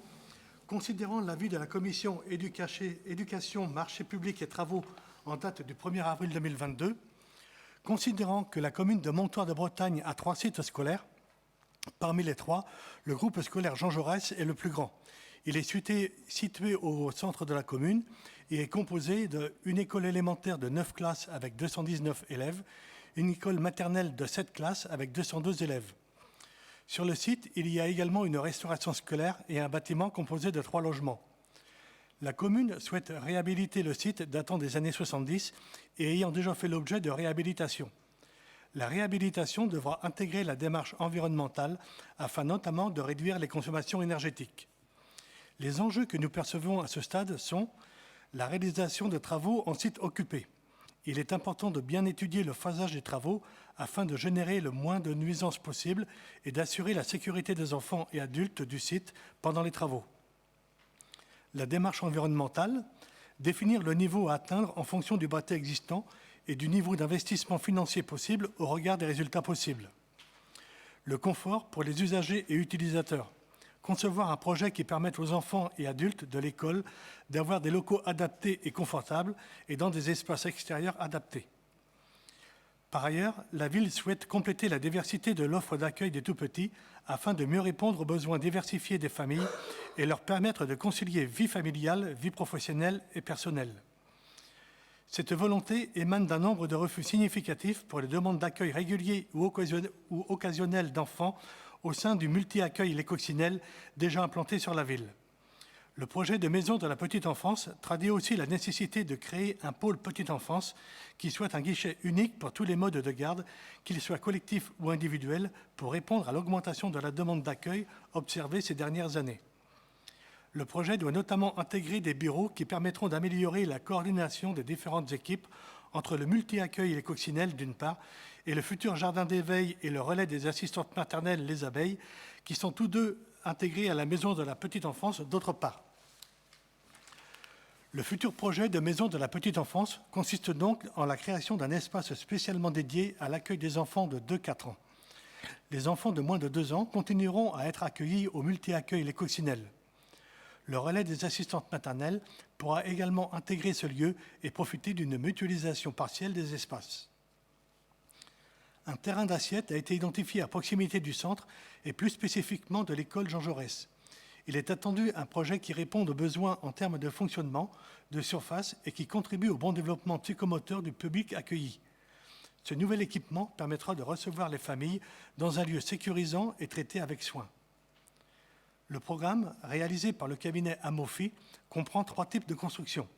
considérant l'avis de la commission éducation, marché public et travaux en date du 1er avril 2022, considérant que la commune de Montoire de Bretagne a 3 sites scolaires, Parmi les trois, le groupe scolaire Jean Jaurès est le plus grand. Il est situé au centre de la commune et est composé d'une école élémentaire de 9 classes avec 219 élèves, une école maternelle de 7 classes avec 202 élèves. Sur le site, il y a également une restauration scolaire et un bâtiment composé de 3 logements. La commune souhaite réhabiliter le site datant des années 70 et ayant déjà fait l'objet de réhabilitation. La réhabilitation devra intégrer la démarche environnementale afin notamment de réduire les consommations énergétiques. Les enjeux que nous percevons à ce stade sont la réalisation de travaux en site occupé. Il est important de bien étudier le phasage des travaux afin de générer le moins de nuisances possible et d'assurer la sécurité des enfants et adultes du site pendant les travaux. La démarche environnementale, définir le niveau à atteindre en fonction du bâti existant et du niveau d'investissement financier possible au regard des résultats possibles. Le confort pour les usagers et utilisateurs. Concevoir un projet qui permette aux enfants et adultes de l'école d'avoir des locaux adaptés et confortables et dans des espaces extérieurs adaptés. Par ailleurs, la ville souhaite compléter la diversité de l'offre d'accueil des tout-petits afin de mieux répondre aux besoins diversifiés des familles et leur permettre de concilier vie familiale, vie professionnelle et personnelle. Cette volonté émane d'un nombre de refus significatifs pour les demandes d'accueil réguliers ou occasionnels d'enfants au sein du multi-accueil Les Coccinelles déjà implanté sur la ville. Le projet de maison de la petite enfance traduit aussi la nécessité de créer un pôle petite enfance qui soit un guichet unique pour tous les modes de garde, qu'ils soient collectifs ou individuels, pour répondre à l'augmentation de la demande d'accueil observée ces dernières années. Le projet doit notamment intégrer des bureaux qui permettront d'améliorer la coordination des différentes équipes entre le multi-accueil Les Coccinelles d'une part et le futur jardin d'éveil et le relais des assistantes maternelles Les Abeilles, qui sont tous deux intégrés à la maison de la petite enfance d'autre part. Le futur projet de maison de la petite enfance consiste donc en la création d'un espace spécialement dédié à l'accueil des enfants de 2-4 ans. Les enfants de moins de 2 ans continueront à être accueillis au multi-accueil Les Coccinelles. Le relais des assistantes maternelles pourra également intégrer ce lieu et profiter d'une mutualisation partielle des espaces. Un terrain d'assiette a été identifié à proximité du centre et plus spécifiquement de l'école Jean Jaurès. Il est attendu un projet qui réponde aux besoins en termes de fonctionnement, de surface et qui contribue au bon développement psychomoteur du public accueilli. Ce nouvel équipement permettra de recevoir les familles dans un lieu sécurisant et traité avec soin. Le programme, réalisé par le cabinet Amofi, comprend 3 types de construction.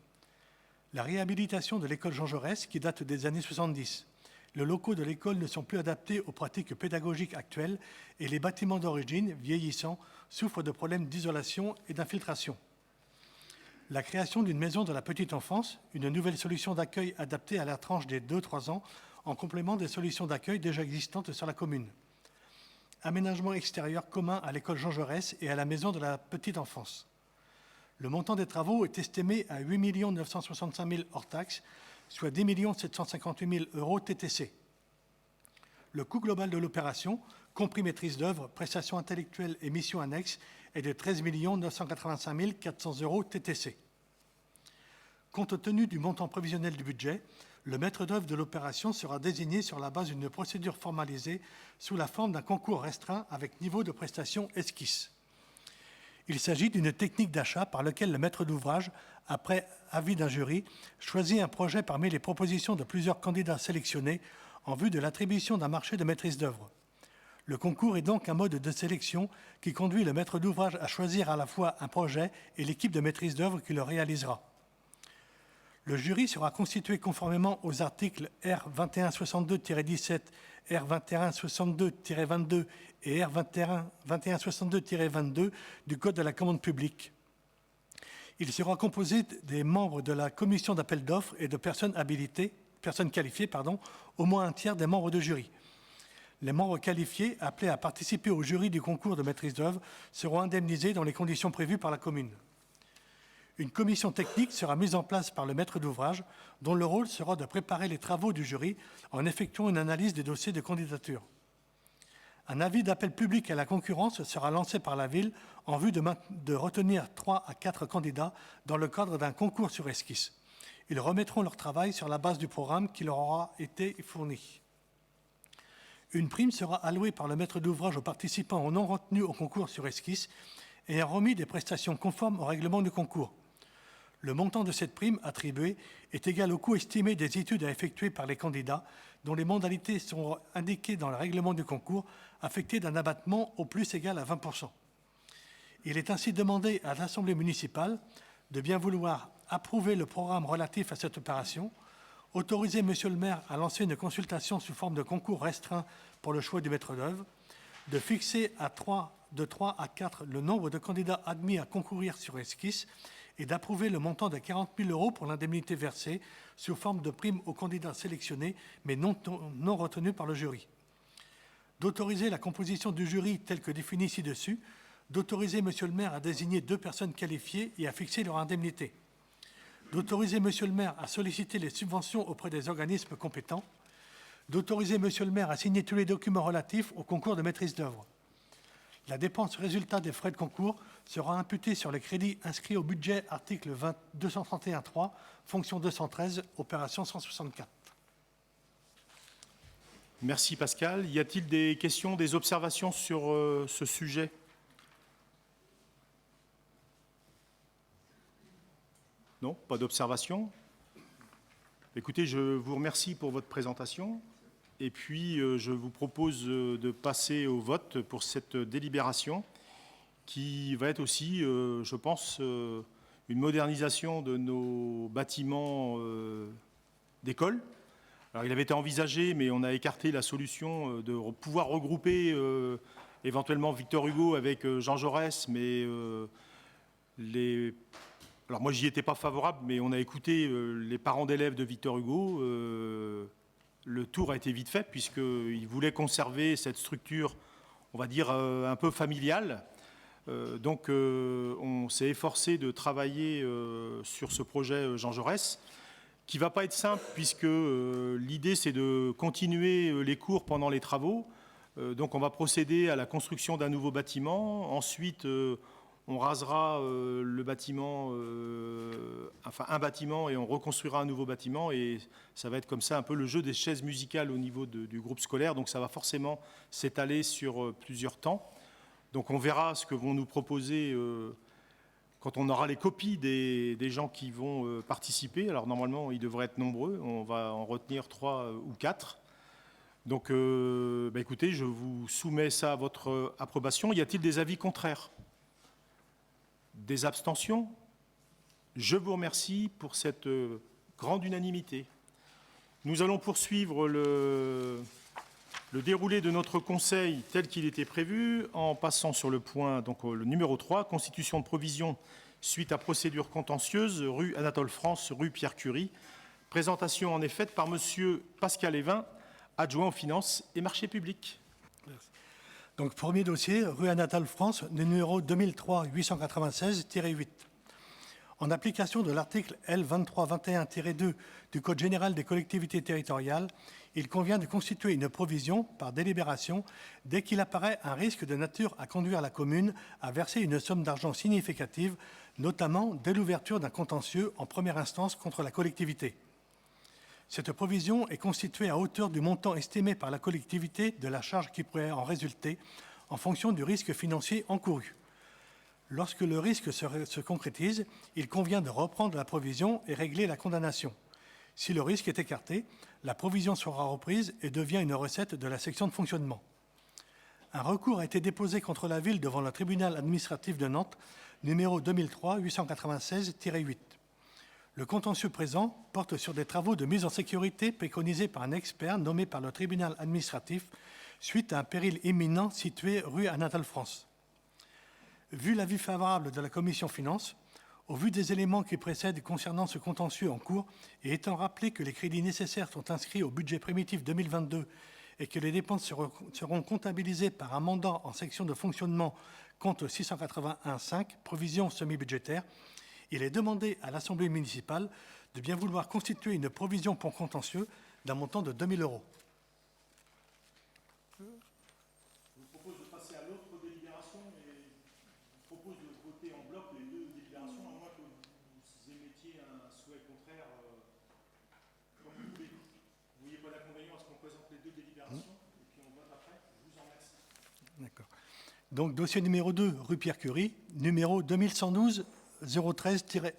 La réhabilitation de l'école Jean Jaurès, qui date des années 70. Les locaux de l'école ne sont plus adaptés aux pratiques pédagogiques actuelles et les bâtiments d'origine, vieillissants, souffrent de problèmes d'isolation et d'infiltration. La création d'une maison de la petite enfance, une nouvelle solution d'accueil adaptée à la tranche des 2-3 ans, en complément des solutions d'accueil déjà existantes sur la commune. Aménagement extérieur commun à l'école Jean Jaurès et à la maison de la petite enfance. Le montant des travaux est estimé à 8 965 000 hors taxes, soit 10 758 000 € TTC. Le coût global de l'opération, compris maîtrise d'œuvre, prestations intellectuelles et missions annexes, est de 13 985 400 € TTC. Compte tenu du montant prévisionnel du budget, le maître d'œuvre de l'opération sera désigné sur la base d'une procédure formalisée sous la forme d'un concours restreint avec niveau de prestation esquisse. Il s'agit d'une technique d'achat par laquelle le maître d'ouvrage, après avis d'un jury, choisit un projet parmi les propositions de plusieurs candidats sélectionnés en vue de l'attribution d'un marché de maîtrise d'œuvre. Le concours est donc un mode de sélection qui conduit le maître d'ouvrage à choisir à la fois un projet et l'équipe de maîtrise d'œuvre qui le réalisera. Le jury sera constitué conformément aux articles R2162-17, R2162-22 et R2162-22 du Code de la commande publique. Il sera composé des membres de la commission d'appel d'offres et de personnes qualifiées, au moins un tiers des membres de jury. Les membres qualifiés, appelés à participer au jury du concours de maîtrise d'œuvre, seront indemnisés dans les conditions prévues par la commune. Une commission technique sera mise en place par le maître d'ouvrage, dont le rôle sera de préparer les travaux du jury en effectuant une analyse des dossiers de candidature. Un avis d'appel public à la concurrence sera lancé par la ville en vue de retenir 3 à 4 candidats dans le cadre d'un concours sur esquisse. Ils remettront leur travail sur la base du programme qui leur aura été fourni. Une prime sera allouée par le maître d'ouvrage aux participants non retenus au concours sur esquisse et ayant remis des prestations conformes au règlement du concours. Le montant de cette prime attribuée est égal au coût estimé des études à effectuer par les candidats, dont les modalités sont indiquées dans le règlement du concours, affectées d'un abattement au plus égal à 20%. Il est ainsi demandé à l'Assemblée municipale de bien vouloir approuver le programme relatif à cette opération, autoriser Monsieur le maire à lancer une consultation sous forme de concours restreint pour le choix du maître d'œuvre, de fixer de 3 à 4 le nombre de candidats admis à concourir sur esquisse et d'approuver le montant de 40 000 € pour l'indemnité versée sous forme de prime aux candidats sélectionnés mais non retenus par le jury. D'autoriser la composition du jury telle que définie ci-dessus, d'autoriser Monsieur le maire à désigner 2 personnes qualifiées et à fixer leur indemnité, d'autoriser Monsieur le maire à solliciter les subventions auprès des organismes compétents, d'autoriser Monsieur le maire à signer tous les documents relatifs au concours de maîtrise d'œuvre. La dépense résultat des frais de concours sera imputée sur les crédits inscrits au budget article 231.3, fonction 213, opération 164. Merci Pascal. Y a-t-il des questions, des observations sur ce sujet ? Non, pas d'observation. Écoutez, je vous remercie pour votre présentation. Et puis, je vous propose de passer au vote pour cette délibération qui va être aussi, je pense, une modernisation de nos bâtiments d'école. Alors, il avait été envisagé, mais on a écarté la solution de pouvoir regrouper éventuellement Victor Hugo avec Jean Jaurès, mais alors moi, j'y étais pas favorable, mais on a écouté les parents d'élèves de Victor Hugo. Le tour a été vite fait puisqu'ils voulaient conserver cette structure, on va dire, un peu familiale. Donc, on s'est efforcé de travailler sur ce projet Jean Jaurès, qui ne va pas être simple puisque l'idée, c'est de continuer les cours pendant les travaux. Donc, on va procéder à la construction d'un nouveau bâtiment. Ensuite, on rasera le bâtiment, enfin un bâtiment, et on reconstruira un nouveau bâtiment. Et ça va être comme ça un peu le jeu des chaises musicales au niveau du groupe scolaire. Donc ça va forcément s'étaler sur plusieurs temps. Donc on verra ce que vont nous proposer quand on aura les copies des gens qui vont participer. Alors normalement, ils devraient être nombreux. On va en retenir 3 ou 4. Donc écoutez, je vous soumets ça à votre approbation. Y a-t-il des avis contraires ? Des abstentions? Je vous remercie pour cette grande unanimité. Nous allons poursuivre le déroulé de notre conseil tel qu'il était prévu en passant sur le point, donc le numéro 3, constitution de provision suite à procédure contentieuse, rue Anatole France, rue Pierre Curie. Présentation en est faite par Monsieur Pascal Évin, adjoint aux finances et marchés publics. Merci. Donc, premier dossier, rue Anatole France, numéro 2003-896-8. En application de l'article L2321-2 du Code général des collectivités territoriales, il convient de constituer une provision par délibération dès qu'il apparaît un risque de nature à conduire la commune à verser une somme d'argent significative, notamment dès l'ouverture d'un contentieux en première instance contre la collectivité. Cette provision est constituée à hauteur du montant estimé par la collectivité de la charge qui pourrait en résulter en fonction du risque financier encouru. Lorsque le risque se concrétise, il convient de reprendre la provision et régler la condamnation. Si le risque est écarté, la provision sera reprise et devient une recette de la section de fonctionnement. Un recours a été déposé contre la ville devant le tribunal administratif de Nantes, numéro 2003-896-8. Le contentieux présent porte sur des travaux de mise en sécurité préconisés par un expert nommé par le tribunal administratif suite à un péril imminent situé rue Anatole France. Vu l'avis favorable de la commission finances, au vu des éléments qui précèdent concernant ce contentieux en cours et étant rappelé que les crédits nécessaires sont inscrits au budget primitif 2022 et que les dépenses seront comptabilisées par un mandant en section de fonctionnement compte 681.5, provision semi-budgétaire, il est demandé à l'Assemblée municipale de bien vouloir constituer une provision pour contentieux d'un montant de 2 000 €. Je vous propose de passer à l'autre délibération, mais je vous propose de voter en bloc les deux délibérations, à moins que vous émettiez un souhait contraire. Comme vous voulez. Vous ne voyez pas d'inconvénient à ce qu'on présente les deux délibérations et puis on vote D'accord. Donc, dossier numéro 2, rue Pierre-Curie, numéro 2112-013-1.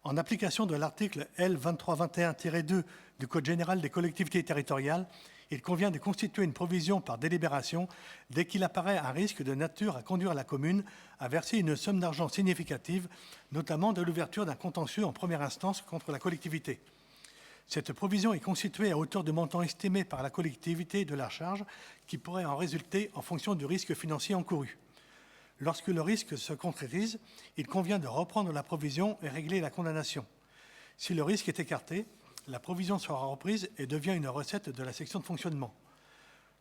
En application de l'article L. 2321-2 du Code général des collectivités territoriales, il convient de constituer une provision par délibération dès qu'il apparaît un risque de nature à conduire la commune à verser une somme d'argent significative, notamment de l'ouverture d'un contentieux en première instance contre la collectivité. Cette provision est constituée à hauteur du montant estimé par la collectivité de la charge qui pourrait en résulter en fonction du risque financier encouru. Lorsque le risque se concrétise, il convient de reprendre la provision et régler la condamnation. Si le risque est écarté, la provision sera reprise et devient une recette de la section de fonctionnement.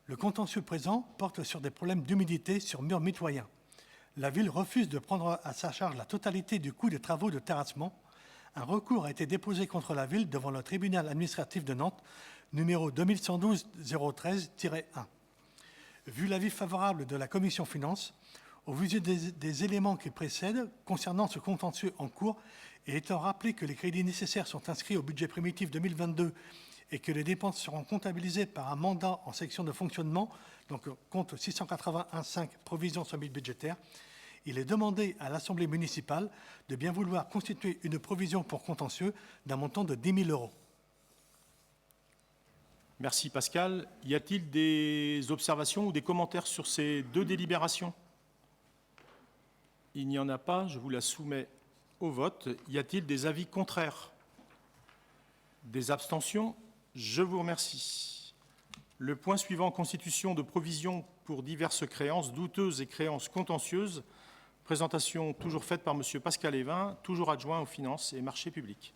Le contentieux présent porte sur des problèmes d'humidité sur murs mitoyens. La ville refuse de prendre à sa charge la totalité du coût des travaux de terrassement. Un recours a été déposé contre la ville devant le tribunal administratif de Nantes, numéro 2112-013-1. Vu l'avis favorable de la commission finances, au vu des éléments qui précèdent concernant ce contentieux en cours et étant rappelé que les crédits nécessaires sont inscrits au budget primitif 2022 et que les dépenses seront comptabilisées par un mandat en section de fonctionnement, donc compte 681.5 provisions sur bille budgétaire, il est demandé à l'Assemblée municipale de bien vouloir constituer une provision pour contentieux d'un montant de 10 000 euros. Merci Pascal. Y a-t-il des observations ou des commentaires sur ces deux délibérations? Il n'y en a pas, je vous la soumets au vote. Y a-t-il des avis contraires? Des abstentions? Je vous remercie. Le point suivant, constitution de provisions pour diverses créances douteuses et créances contentieuses. Présentation toujours faite par M. Pascal Évin, toujours adjoint aux finances et marchés publics.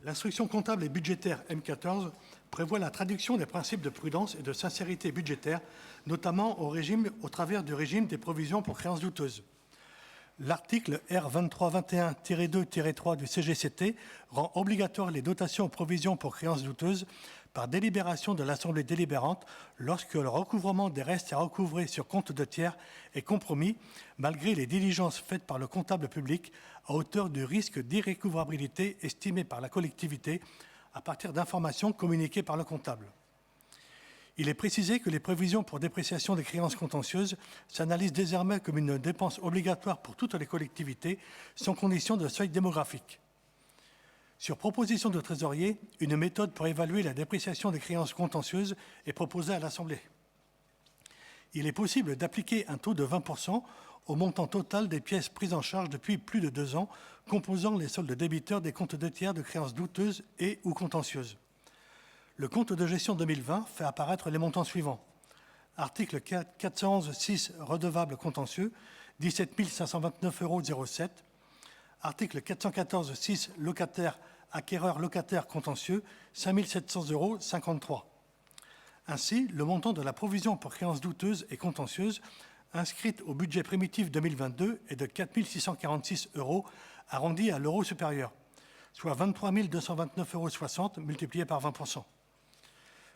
L'instruction comptable et budgétaire M14 prévoit la traduction des principes de prudence et de sincérité budgétaire, notamment au travers du régime des provisions pour créances douteuses. L'article R2321-2-3 du CGCT rend obligatoire les dotations aux provisions pour créances douteuses par délibération de l'Assemblée délibérante lorsque le recouvrement des restes à recouvrer sur compte de tiers est compromis, malgré les diligences faites par le comptable public à hauteur du risque d'irrécouvrabilité estimé par la collectivité à partir d'informations communiquées par le comptable. Il est précisé que les prévisions pour dépréciation des créances contentieuses s'analysent désormais comme une dépense obligatoire pour toutes les collectivités, sans condition de seuil démographique. Sur proposition de trésorier, une méthode pour évaluer la dépréciation des créances contentieuses est proposée à l'Assemblée. Il est possible d'appliquer un taux de 20% au montant total des pièces prises en charge depuis plus de 2 ans, composant les soldes débiteurs des comptes de tiers de créances douteuses et ou contentieuses. Le compte de gestion 2020 fait apparaître les montants suivants. Article 411.6 redevable contentieux, 17 529,07 €. Article 414.6 locataire acquéreur locataire contentieux, 5 700,53 €. Ainsi, le montant de la provision pour créances douteuses et contentieuses inscrite au budget primitif 2022 est de 4 646 € arrondi à l'euro supérieur, soit 23 229,60 € multiplié par 20%.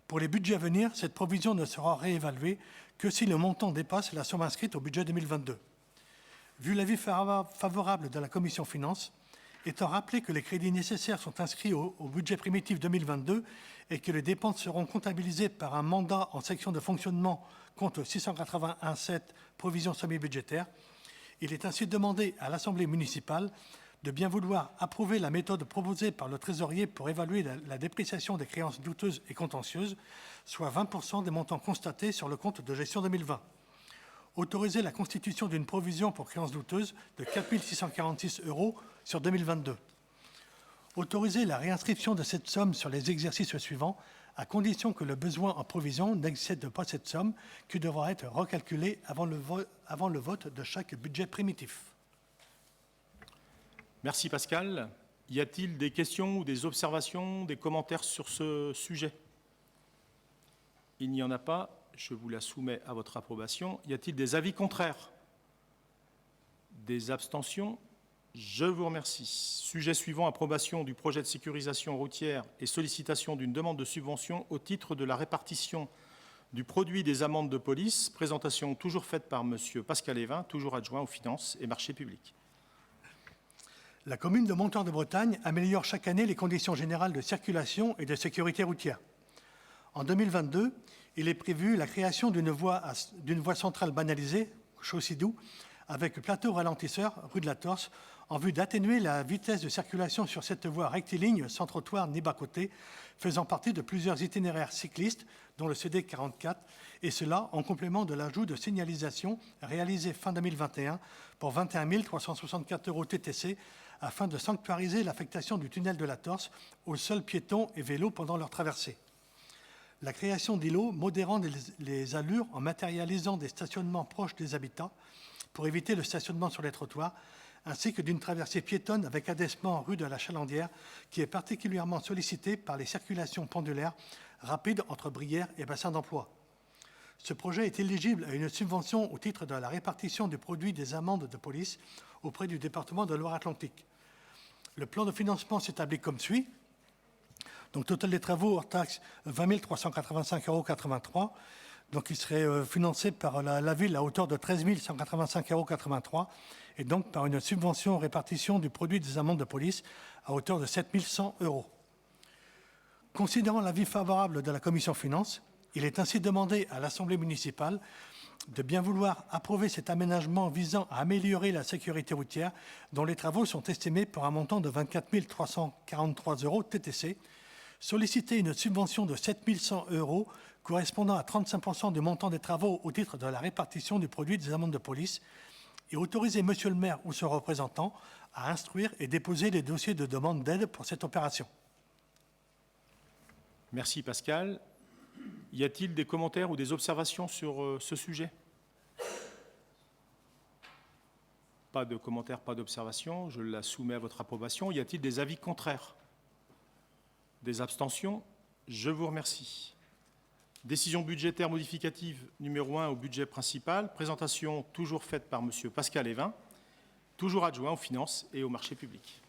Pour les budgets à venir, cette provision ne sera réévaluée que si le montant dépasse la somme inscrite au budget 2022. Vu l'avis favorable de la Commission finances, étant rappelé que les crédits nécessaires sont inscrits au budget primitif 2022 et que les dépenses seront comptabilisées par un mandat en section de fonctionnement compte 681.7 provisions semi-budgétaires, il est ainsi demandé à l'Assemblée municipale de bien vouloir approuver la méthode proposée par le trésorier pour évaluer la dépréciation des créances douteuses et contentieuses, soit 20% des montants constatés sur le compte de gestion 2020. Autoriser la constitution d'une provision pour créances douteuses de 4 646 € sur 2022. Autoriser la réinscription de cette somme sur les exercices suivants, à condition que le besoin en provision n'excède pas cette somme, qui devra être recalculée avant le vote de chaque budget primitif. Merci Pascal. Y a-t-il des questions ou des observations, des commentaires sur ce sujet? Il n'y en a pas. Je vous la soumets à votre approbation. Y a-t-il des avis contraires? Des abstentions? Je vous remercie. Sujet suivant, approbation du projet de sécurisation routière et sollicitation d'une demande de subvention au titre de la répartition du produit des amendes de police. Présentation toujours faite par M. Pascal Évin, toujours adjoint aux finances et marchés publics. La commune de Montoir-de-Bretagne améliore chaque année les conditions générales de circulation et de sécurité routière. En 2022, Il est prévu la création d'une voie centrale banalisée, Chaussidou, avec plateau ralentisseur, rue de la Torse, en vue d'atténuer la vitesse de circulation sur cette voie rectiligne, sans trottoir ni bas-côté, faisant partie de plusieurs itinéraires cyclistes, dont le CD 44, et cela en complément de l'ajout de signalisation réalisé fin 2021 pour 21 364 € TTC, afin de sanctuariser l'affectation du tunnel de la Torse aux seuls piétons et vélos pendant leur traversée. La création d'îlots modérant les allures en matérialisant des stationnements proches des habitats pour éviter le stationnement sur les trottoirs, ainsi que d'une traversée piétonne avec abaissement rue de la Chalandière, qui est particulièrement sollicitée par les circulations pendulaires rapides entre Brière et Bassin d'Emploi. Ce projet est éligible à une subvention au titre de la répartition du produit des amendes de police auprès du département de Loire-Atlantique. Le plan de financement s'établit comme suit. Donc, total des travaux hors taxe, 20 385,83 €. Donc, il serait financé par la ville à hauteur de 13 185,83 € et donc par une subvention répartition du produit des amendes de police à hauteur de 7 100 €. Considérant l'avis favorable de la Commission finances, il est ainsi demandé à l'Assemblée municipale de bien vouloir approuver cet aménagement visant à améliorer la sécurité routière, dont les travaux sont estimés pour un montant de 24 343 € TTC, solliciter une subvention de 7 100 € correspondant à 35% du montant des travaux au titre de la répartition du produit des amendes de police et autoriser Monsieur le maire ou son représentant à instruire et déposer les dossiers de demande d'aide pour cette opération. Merci Pascal. Y a-t-il des commentaires ou des observations sur ce sujet? Pas de commentaires, pas d'observations. Je la soumets à votre approbation. Y a-t-il des avis contraires? Des abstentions? Je vous remercie. Décision budgétaire modificative numéro 1 au budget principal. Présentation toujours faite par Monsieur Pascal Évin, toujours adjoint aux finances et aux marchés publics.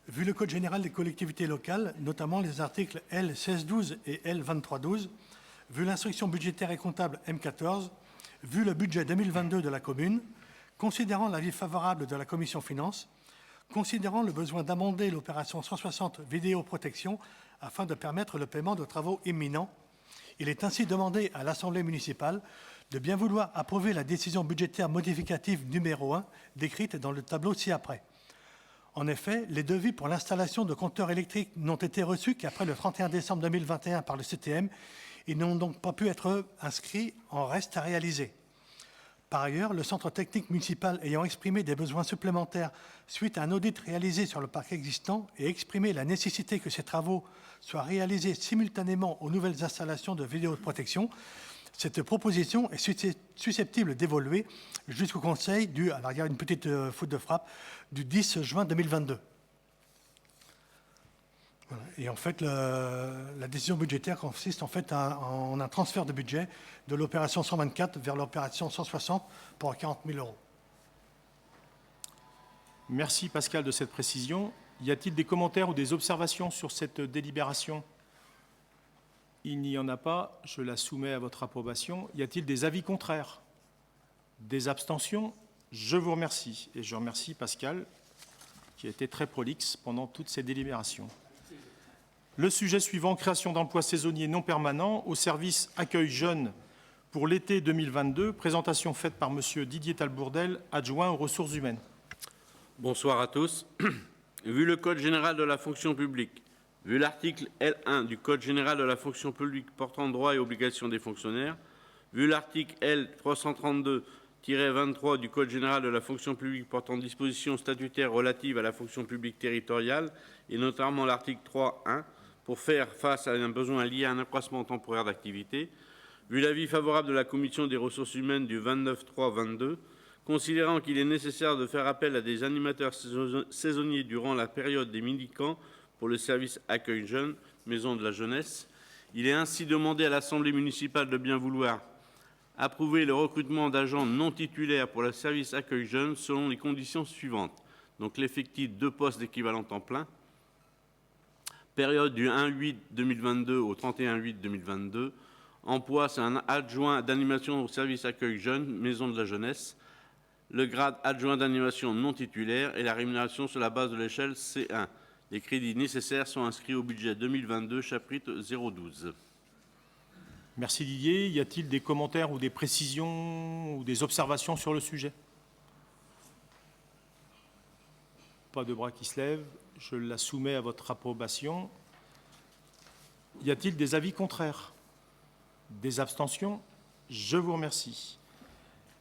Vu le Code général des collectivités locales, notamment les articles L 1612 et L 2312, vu l'instruction budgétaire et comptable M14, vu le budget 2022 de la commune, considérant l'avis favorable de la Commission finances, considérant le besoin d'amender l'opération 160 vidéoprotection afin de permettre le paiement de travaux imminents, il est ainsi demandé à l'Assemblée municipale de bien vouloir approuver la décision budgétaire modificative numéro 1 décrite dans le tableau ci-après. En effet, les devis pour l'installation de compteurs électriques n'ont été reçus qu'après le 31 décembre 2021 par le CTM et n'ont donc pas pu être inscrits en reste à réaliser. Par ailleurs, le centre technique municipal ayant exprimé des besoins supplémentaires suite à un audit réalisé sur le parc existant et exprimé la nécessité que ces travaux soient réalisés simultanément aux nouvelles installations de vidéoprotection, cette proposition est susceptible d'évoluer jusqu'au Conseil alors il y a une petite faute de frappe, du 10 juin 2022. Voilà. Et en fait, la décision budgétaire consiste en fait en un transfert de budget de l'opération 124 vers l'opération 160 pour 40 000 €. Merci Pascal de cette précision. Y a-t-il des commentaires ou des observations sur cette délibération? Il n'y en a pas. Je la soumets à votre approbation. Y a-t-il des avis contraires? Des abstentions? Je vous remercie. Et je remercie Pascal, qui a été très prolixe pendant toutes ces délibérations. Le sujet suivant, création d'emplois saisonniers non permanents au service accueil jeunes pour l'été 2022. Présentation faite par Monsieur Didier Talbourdel, adjoint aux ressources humaines. Bonsoir à tous. Vu le Code général de la fonction publique, vu l'article L1 du Code général de la fonction publique portant droits et obligations des fonctionnaires, vu l'article L 332-23 du Code général de la fonction publique portant dispositions statutaires relatives à la fonction publique territoriale, et notamment l'article 3.1, pour faire face à un besoin lié à un accroissement temporaire d'activité, vu l'avis favorable de la Commission des ressources humaines du 29/3/22, considérant qu'il est nécessaire de faire appel à des animateurs saisonniers durant la période des mini-camps pour le service accueil jeunes, maison de la jeunesse, il est ainsi demandé à l'Assemblée municipale de bien vouloir approuver le recrutement d'agents non titulaires pour le service accueil jeunes selon les conditions suivantes. Donc l'effectif 2 postes d'équivalent temps plein, période du 1/8/2022 au 31/8/2022. Emploi, c'est un adjoint d'animation au service accueil jeunes, maison de la jeunesse. Le grade adjoint d'animation non titulaire et la rémunération sur la base de l'échelle C1. Les crédits nécessaires sont inscrits au budget 2022, chapitre 012. Merci Didier. Y a-t-il des commentaires ou des précisions ou des observations sur le sujet? Pas de bras qui se lèvent. Je la soumets à votre approbation. Y a-t-il des avis contraires? Des abstentions? Je vous remercie.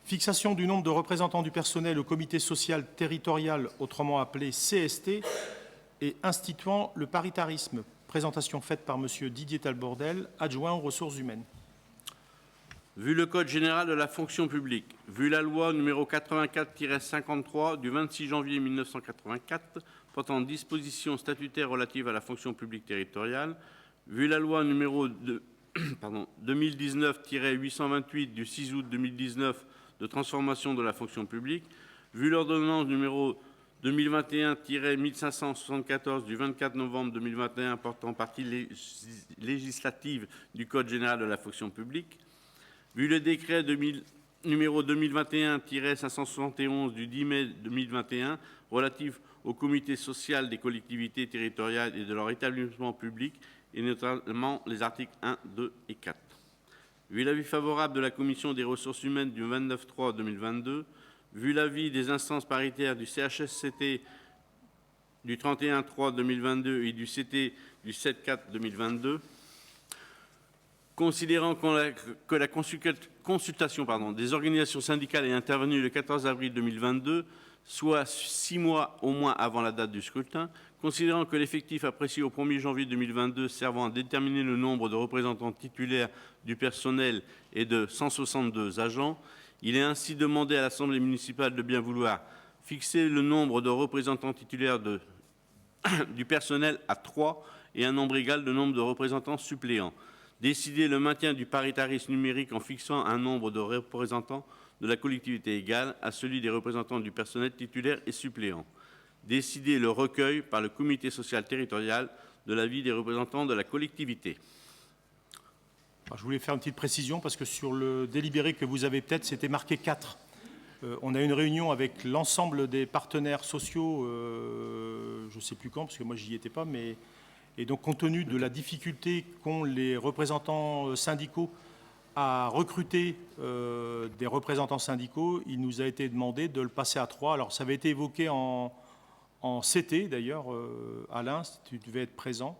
Fixation du nombre de représentants du personnel au comité social territorial, autrement appelé CST, et instituant le paritarisme. Présentation faite par M. Didier Talbordel, adjoint aux ressources humaines. Vu le Code général de la fonction publique, vu la loi numéro 84-53 du 26 janvier 1984 portant dispositions statutaires relatives à la fonction publique territoriale, vu la loi numéro 2019-828 du 6 août 2019 de transformation de la fonction publique, vu l'ordonnance numéro 2021-1574 du 24 novembre 2021 portant partie législative du Code général de la fonction publique, vu le décret numéro 2021-571 du 10 mai 2021 relatif au comité social des collectivités territoriales et de leur établissement public, et notamment les articles 1, 2 et 4. Vu l'avis favorable de la Commission des ressources humaines du 29/3/2022, vu l'avis des instances paritaires du CHSCT du 31/3/2022 et du CT du 7/4/2022, considérant que la consultation des organisations syndicales est intervenue le 14 avril 2022, soit 6 mois au moins avant la date du scrutin, considérant que l'effectif apprécié au 1er janvier 2022 servant à déterminer le nombre de représentants titulaires du personnel est de 162 agents, il est ainsi demandé à l'Assemblée municipale de bien vouloir fixer le nombre de représentants titulaires du personnel à 3 et un nombre égal de nombre de représentants suppléants. Décider le maintien du paritarisme numérique en fixant un nombre de représentants de la collectivité égal à celui des représentants du personnel titulaire et suppléant. Décider le recueil par le comité social territorial de l'avis des représentants de la collectivité. Alors, je voulais faire une petite précision parce que sur le délibéré que vous avez peut-être, c'était marqué 4. On a eu une réunion avec l'ensemble des partenaires sociaux, je ne sais plus quand, parce que moi, j'y étais pas, mais... Et donc, compte tenu de la difficulté qu'ont les représentants syndicaux à recruter des représentants syndicaux, il nous a été demandé de le passer à 3. Alors, ça avait été évoqué en CT, d'ailleurs. Alain, tu devais être présent.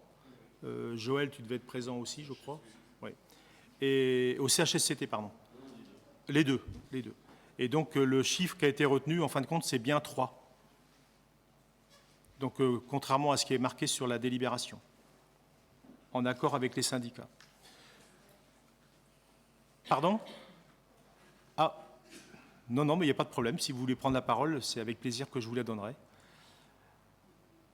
Joël, tu devais être présent aussi, je crois. Oui. Et au CHSCT, pardon. Les deux. Et donc, le chiffre qui a été retenu, en fin de compte, c'est bien 3. Donc, contrairement à ce qui est marqué sur la délibération, en accord avec les syndicats. Pardon? Ah, non, mais il n'y a pas de problème. Si vous voulez prendre la parole, c'est avec plaisir que je vous la donnerai.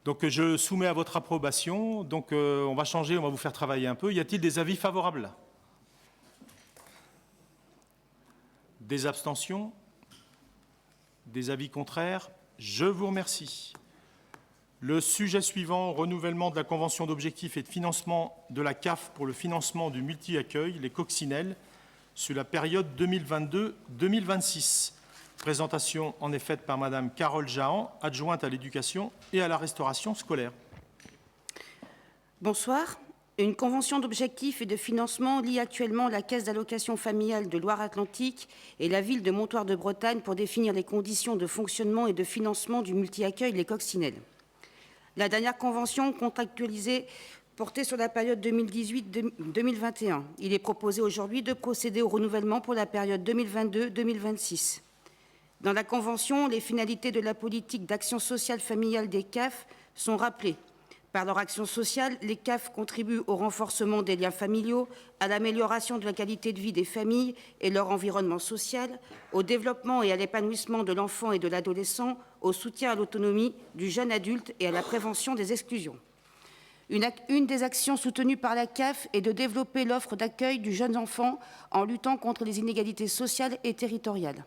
Donc, je soumets à votre approbation. Donc, on va changer, on va vous faire travailler un peu. Y a-t-il des avis favorables? Des abstentions? Des avis contraires? Je vous remercie. Le sujet suivant, renouvellement de la convention d'objectifs et de financement de la CAF pour le financement du multi-accueil, les coccinelles, sur la période 2022-2026. Présentation en est faite par Madame Carole Jahan, adjointe à l'éducation et à la restauration scolaire. Bonsoir. Une convention d'objectifs et de financement lie actuellement la Caisse d'allocation familiale de Loire-Atlantique et la ville de Montoire de Bretagne pour définir les conditions de fonctionnement et de financement du multi-accueil Les Coccinelles. La dernière convention contractualisée portait sur la période 2018-2021. Il est proposé aujourd'hui de procéder au renouvellement pour la période 2022-2026. Dans la convention, les finalités de la politique d'action sociale familiale des CAF sont rappelées. Par leur action sociale, les CAF contribuent au renforcement des liens familiaux, à l'amélioration de la qualité de vie des familles et leur environnement social, au développement et à l'épanouissement de l'enfant et de l'adolescent, au soutien à l'autonomie du jeune adulte et à la prévention des exclusions. Une des actions soutenues par la CAF est de développer l'offre d'accueil du jeune enfant en luttant contre les inégalités sociales et territoriales.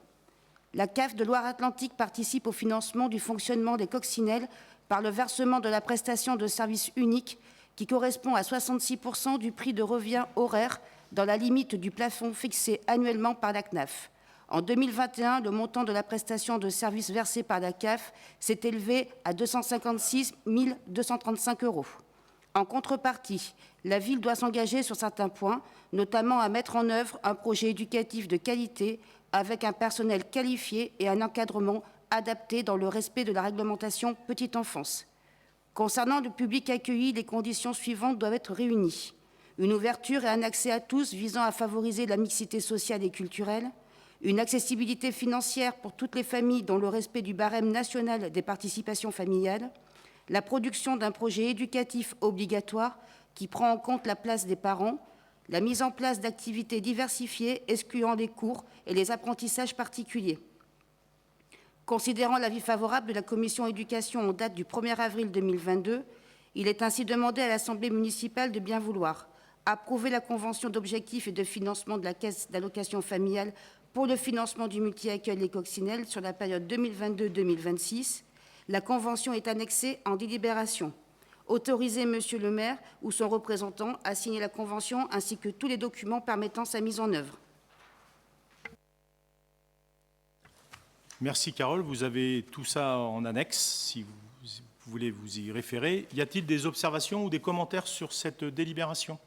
La CAF de Loire-Atlantique participe au financement du fonctionnement des coccinelles par le versement de la prestation de service unique qui correspond à 66% du prix de revient horaire dans la limite du plafond fixé annuellement par la CNAF. En 2021, le montant de la prestation de service versée par la CAF s'est élevé à 256 235 €. En contrepartie, la ville doit s'engager sur certains points, notamment à mettre en œuvre un projet éducatif de qualité avec un personnel qualifié et un encadrement adapté dans le respect de la réglementation petite enfance. Concernant le public accueilli, les conditions suivantes doivent être réunies. Une ouverture et un accès à tous visant à favoriser la mixité sociale et culturelle, une accessibilité financière pour toutes les familles dans le respect du barème national des participations familiales, la production d'un projet éducatif obligatoire qui prend en compte la place des parents, la mise en place d'activités diversifiées excluant les cours et les apprentissages particuliers. Considérant l'avis favorable de la Commission éducation en date du 1er avril 2022, il est ainsi demandé à l'Assemblée municipale de bien vouloir approuver la convention d'objectifs et de financement de la Caisse d'allocation familiale pour le financement du multi-accueil Les Coccinelles sur la période 2022-2026. La convention est annexée en délibération. Autoriser Monsieur le maire ou son représentant à signer la convention ainsi que tous les documents permettant sa mise en œuvre. Merci Carole, vous avez tout ça en annexe, si vous voulez vous y référer. Y a-t-il des observations ou des commentaires sur cette délibération?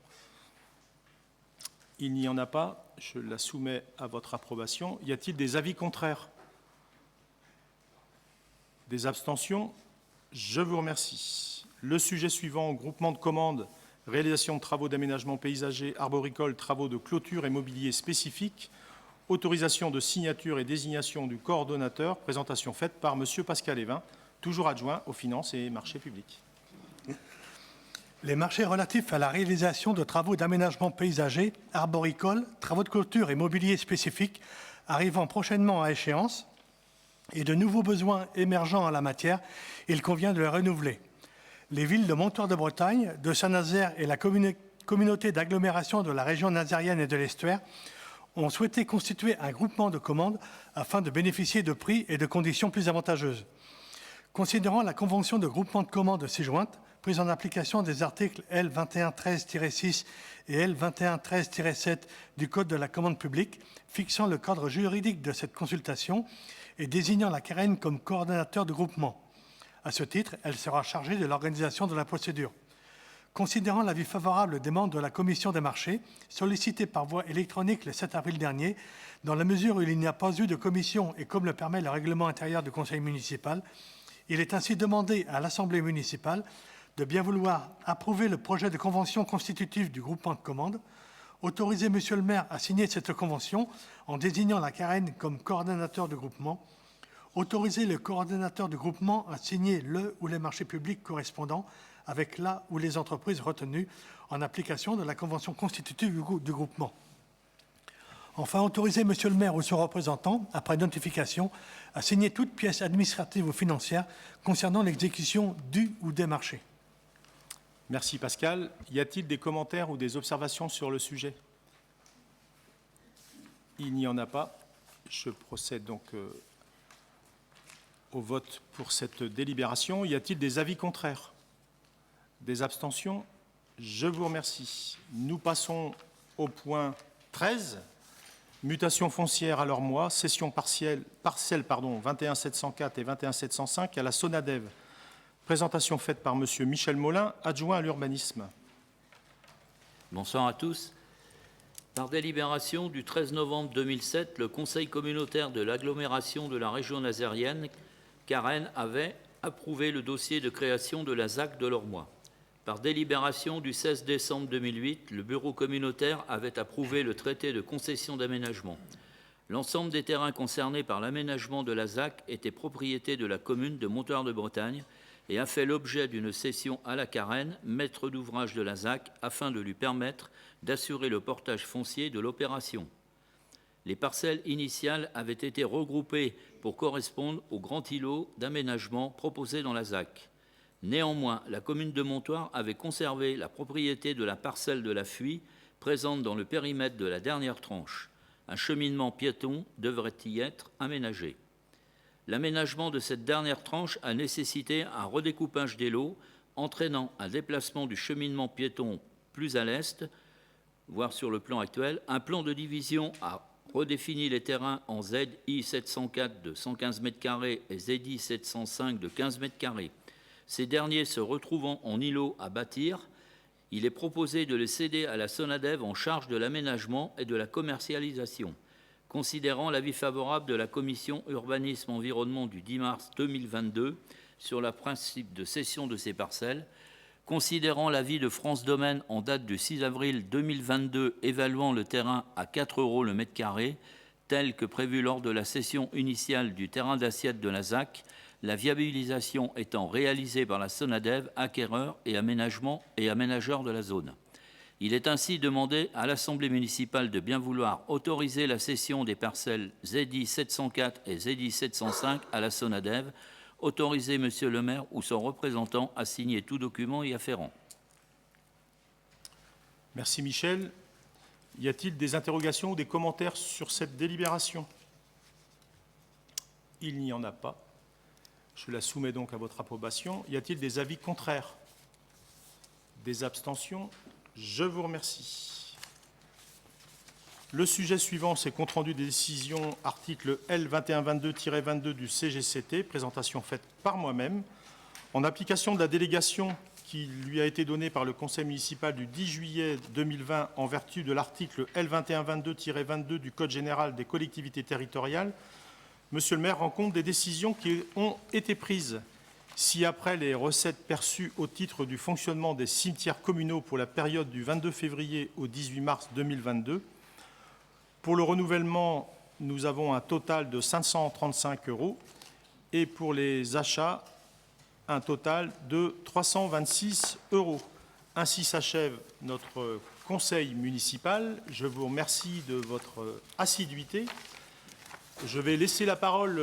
Il n'y en a pas, je la soumets à votre approbation. Y a-t-il des avis contraires? Des abstentions? Je vous remercie. Le sujet suivant, groupement de commandes, réalisation de travaux d'aménagement paysager, arboricole, travaux de clôture et mobilier spécifiques, autorisation de signature et désignation du coordonnateur, présentation faite par Monsieur Pascal Évin, toujours adjoint aux finances et marchés publics. Les marchés relatifs à la réalisation de travaux d'aménagement paysager, arboricole, travaux de clôture et mobilier spécifiques arrivant prochainement à échéance et de nouveaux besoins émergents en la matière, il convient de les renouveler. Les villes de Montoire de Bretagne, de Saint-Nazaire et la communauté d'agglomération de la région nazérienne et de l'Estuaire ont souhaité constituer un groupement de commandes afin de bénéficier de prix et de conditions plus avantageuses. Considérant la convention de groupement de commandes ci-jointe, prise en application des articles L. 2113-6 et L. 2113-7 du Code de la commande publique, fixant le cadre juridique de cette consultation et désignant la CAREN comme coordonnateur de groupement. À ce titre, elle sera chargée de l'organisation de la procédure. Considérant l'avis favorable des membres de la Commission des marchés, sollicité par voie électronique le 7 avril dernier, dans la mesure où il n'y a pas eu de commission et comme le permet le règlement intérieur du Conseil municipal, il est ainsi demandé à l'Assemblée municipale de bien vouloir approuver le projet de convention constitutive du groupement de commandes, autoriser Monsieur le maire à signer cette convention en désignant la CAREN comme coordonnateur de groupement, autoriser le coordonnateur du groupement à signer le ou les marchés publics correspondants avec la ou les entreprises retenues en application de la convention constitutive du groupement. Enfin, autoriser Monsieur le maire ou son représentant, après notification, à signer toute pièce administrative ou financière concernant l'exécution du ou des marchés. Merci Pascal. Y a-t-il des commentaires ou des observations sur le sujet? Il n'y en a pas. Je procède donc au vote pour cette délibération. Y a-t-il des avis contraires? Des abstentions? Je vous remercie. Nous passons au point 13. Mutation foncière à leur mois, cession parcelle 21704 et 21705 à la Sonadev. Présentation faite par Monsieur Michel Molin, adjoint à l'urbanisme. Bonsoir à tous. Par délibération du 13 novembre 2007, le Conseil communautaire de l'agglomération de la région nazérienne, CAREN, avait approuvé le dossier de création de la ZAC de Lormois. Par délibération du 16 décembre 2008, le bureau communautaire avait approuvé le traité de concession d'aménagement. L'ensemble des terrains concernés par l'aménagement de la ZAC était propriété de la commune de Montoire de Bretagne et a fait l'objet d'une cession à la CAREN, maître d'ouvrage de la ZAC, afin de lui permettre d'assurer le portage foncier de l'opération. Les parcelles initiales avaient été regroupées pour correspondre au grand îlot d'aménagement proposé dans la ZAC. Néanmoins, la commune de Montoire avait conservé la propriété de la parcelle de la Fuie, présente dans le périmètre de la dernière tranche. Un cheminement piéton devrait y être aménagé. L'aménagement de cette dernière tranche a nécessité un redécoupage des lots, entraînant un déplacement du cheminement piéton plus à l'est, voire sur le plan actuel. Un plan de division a redéfini les terrains en ZI 704 de 115 m² et ZI 705 de 15 m². Ces derniers se retrouvant en îlot à bâtir Il est proposé de le céder à la SONADEV en charge de l'aménagement et de la commercialisation. Considérant l'avis favorable de la Commission Urbanisme-Environnement du 10 mars 2022 sur le principe de cession de ces parcelles, considérant l'avis de France Domaine en date du 6 avril 2022 évaluant le terrain à 4 € le mètre carré, tel que prévu lors de la cession initiale du terrain d'assiette de la ZAC, la viabilisation étant réalisée par la SONADEV, acquéreur et aménageur de la zone. Il est ainsi demandé à l'Assemblée municipale de bien vouloir autoriser la cession des parcelles ZI 704 et ZI 705 à la SONADEV, autoriser Monsieur le maire ou son représentant à signer tout document y afférent. Merci Michel. Y a-t-il des interrogations ou des commentaires sur cette délibération? Il n'y en a pas. Je la soumets donc à votre approbation. Y a-t-il des avis contraires? Des abstentions? Je vous remercie. Le sujet suivant, c'est compte rendu des décisions, article L 2122-22 du CGCT, présentation faite par moi-même. En application de la délégation qui lui a été donnée par le Conseil municipal du 10 juillet 2020 en vertu de l'article L 2122-22 du Code général des collectivités territoriales, Monsieur le maire rend compte des décisions qui ont été prises. Si après les recettes perçues au titre du fonctionnement des cimetières communaux pour la période du 22 février au 18 mars 2022, pour le renouvellement, nous avons un total de 535 € et pour les achats, un total de 326 €. Ainsi s'achève notre conseil municipal. Je vous remercie de votre assiduité. Je vais laisser la parole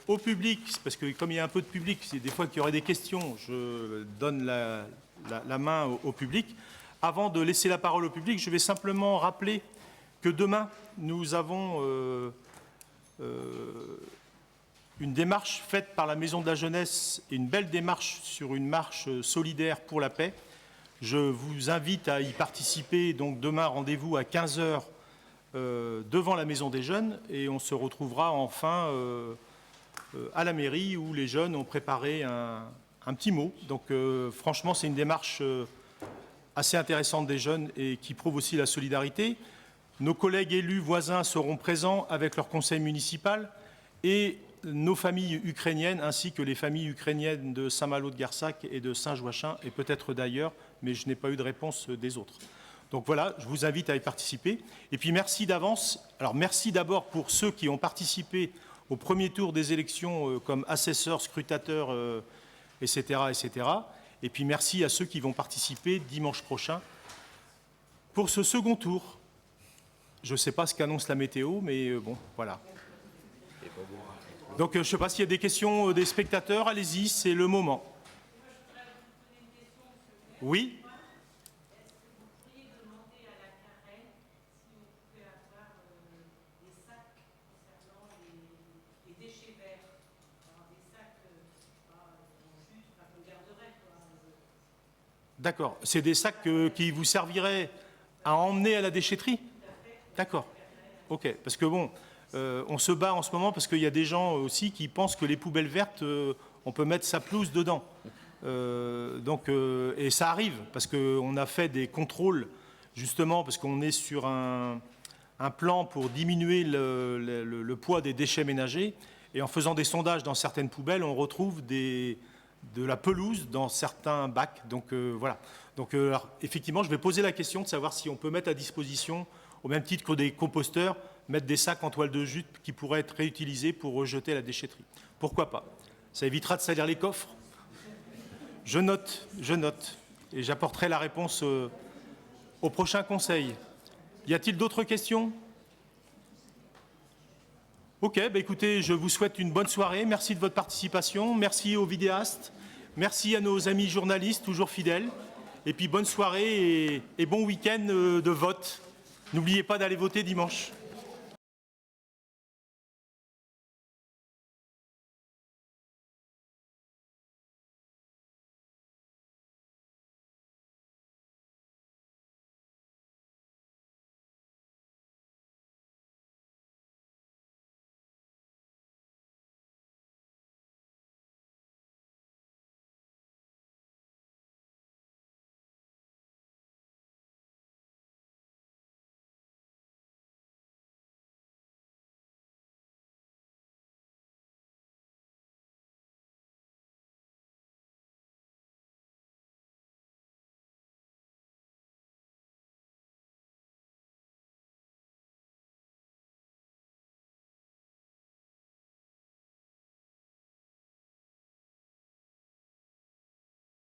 au public, parce que comme il y a un peu de public, c'est des fois qu'il y aurait des questions, je donne la main au public. Avant de laisser la parole au public, je vais simplement rappeler que demain, nous avons une démarche faite par la Maison de la Jeunesse, et une belle démarche sur une marche solidaire pour la paix. Je vous invite à y participer. Donc demain, rendez-vous à 15 h devant la Maison des Jeunes, et on se retrouvera enfin à la mairie où les jeunes ont préparé un petit mot. Donc franchement, c'est une démarche assez intéressante des jeunes et qui prouve aussi la solidarité. Nos collègues élus voisins seront présents avec leur conseil municipal et nos familles ukrainiennes ainsi que les familles ukrainiennes de Saint-Malo-de-Garsac et de Saint-Joachim et peut-être d'ailleurs, mais je n'ai pas eu de réponse des autres. Donc voilà, je vous invite à y participer. Et puis merci d'avance. Alors merci d'abord pour ceux qui ont participé au premier tour des élections comme assesseurs, scrutateurs, etc., etc. Et puis merci à ceux qui vont participer dimanche prochain. Pour ce second tour, je ne sais pas ce qu'annonce la météo, mais bon, voilà. Donc je ne sais pas s'il y a des questions des spectateurs. Allez-y, c'est le moment. Oui ? D'accord. C'est des sacs qui vous serviraient à emmener à la déchetterie? D'accord. OK. Parce que bon, on se bat en ce moment parce qu'il y a des gens aussi qui pensent que les poubelles vertes, on peut mettre sa pelouse dedans. Et ça arrive parce qu'on a fait des contrôles justement parce qu'on est sur un plan pour diminuer le poids des déchets ménagers. Et en faisant des sondages dans certaines poubelles, on retrouve de la pelouse dans certains bacs. Donc voilà. Donc alors, effectivement, je vais poser la question de savoir si on peut mettre à disposition, au même titre que des composteurs, mettre des sacs en toile de jute qui pourraient être réutilisés pour rejeter à la déchetterie. Pourquoi pas? Ça évitera de salir les coffres. Je note. Et j'apporterai la réponse au prochain conseil. Y a-t-il d'autres questions? Ok, écoutez, je vous souhaite une bonne soirée. Merci de votre participation. Merci aux vidéastes. Merci à nos amis journalistes, toujours fidèles. Et puis bonne soirée et bon week-end de vote. N'oubliez pas d'aller voter dimanche.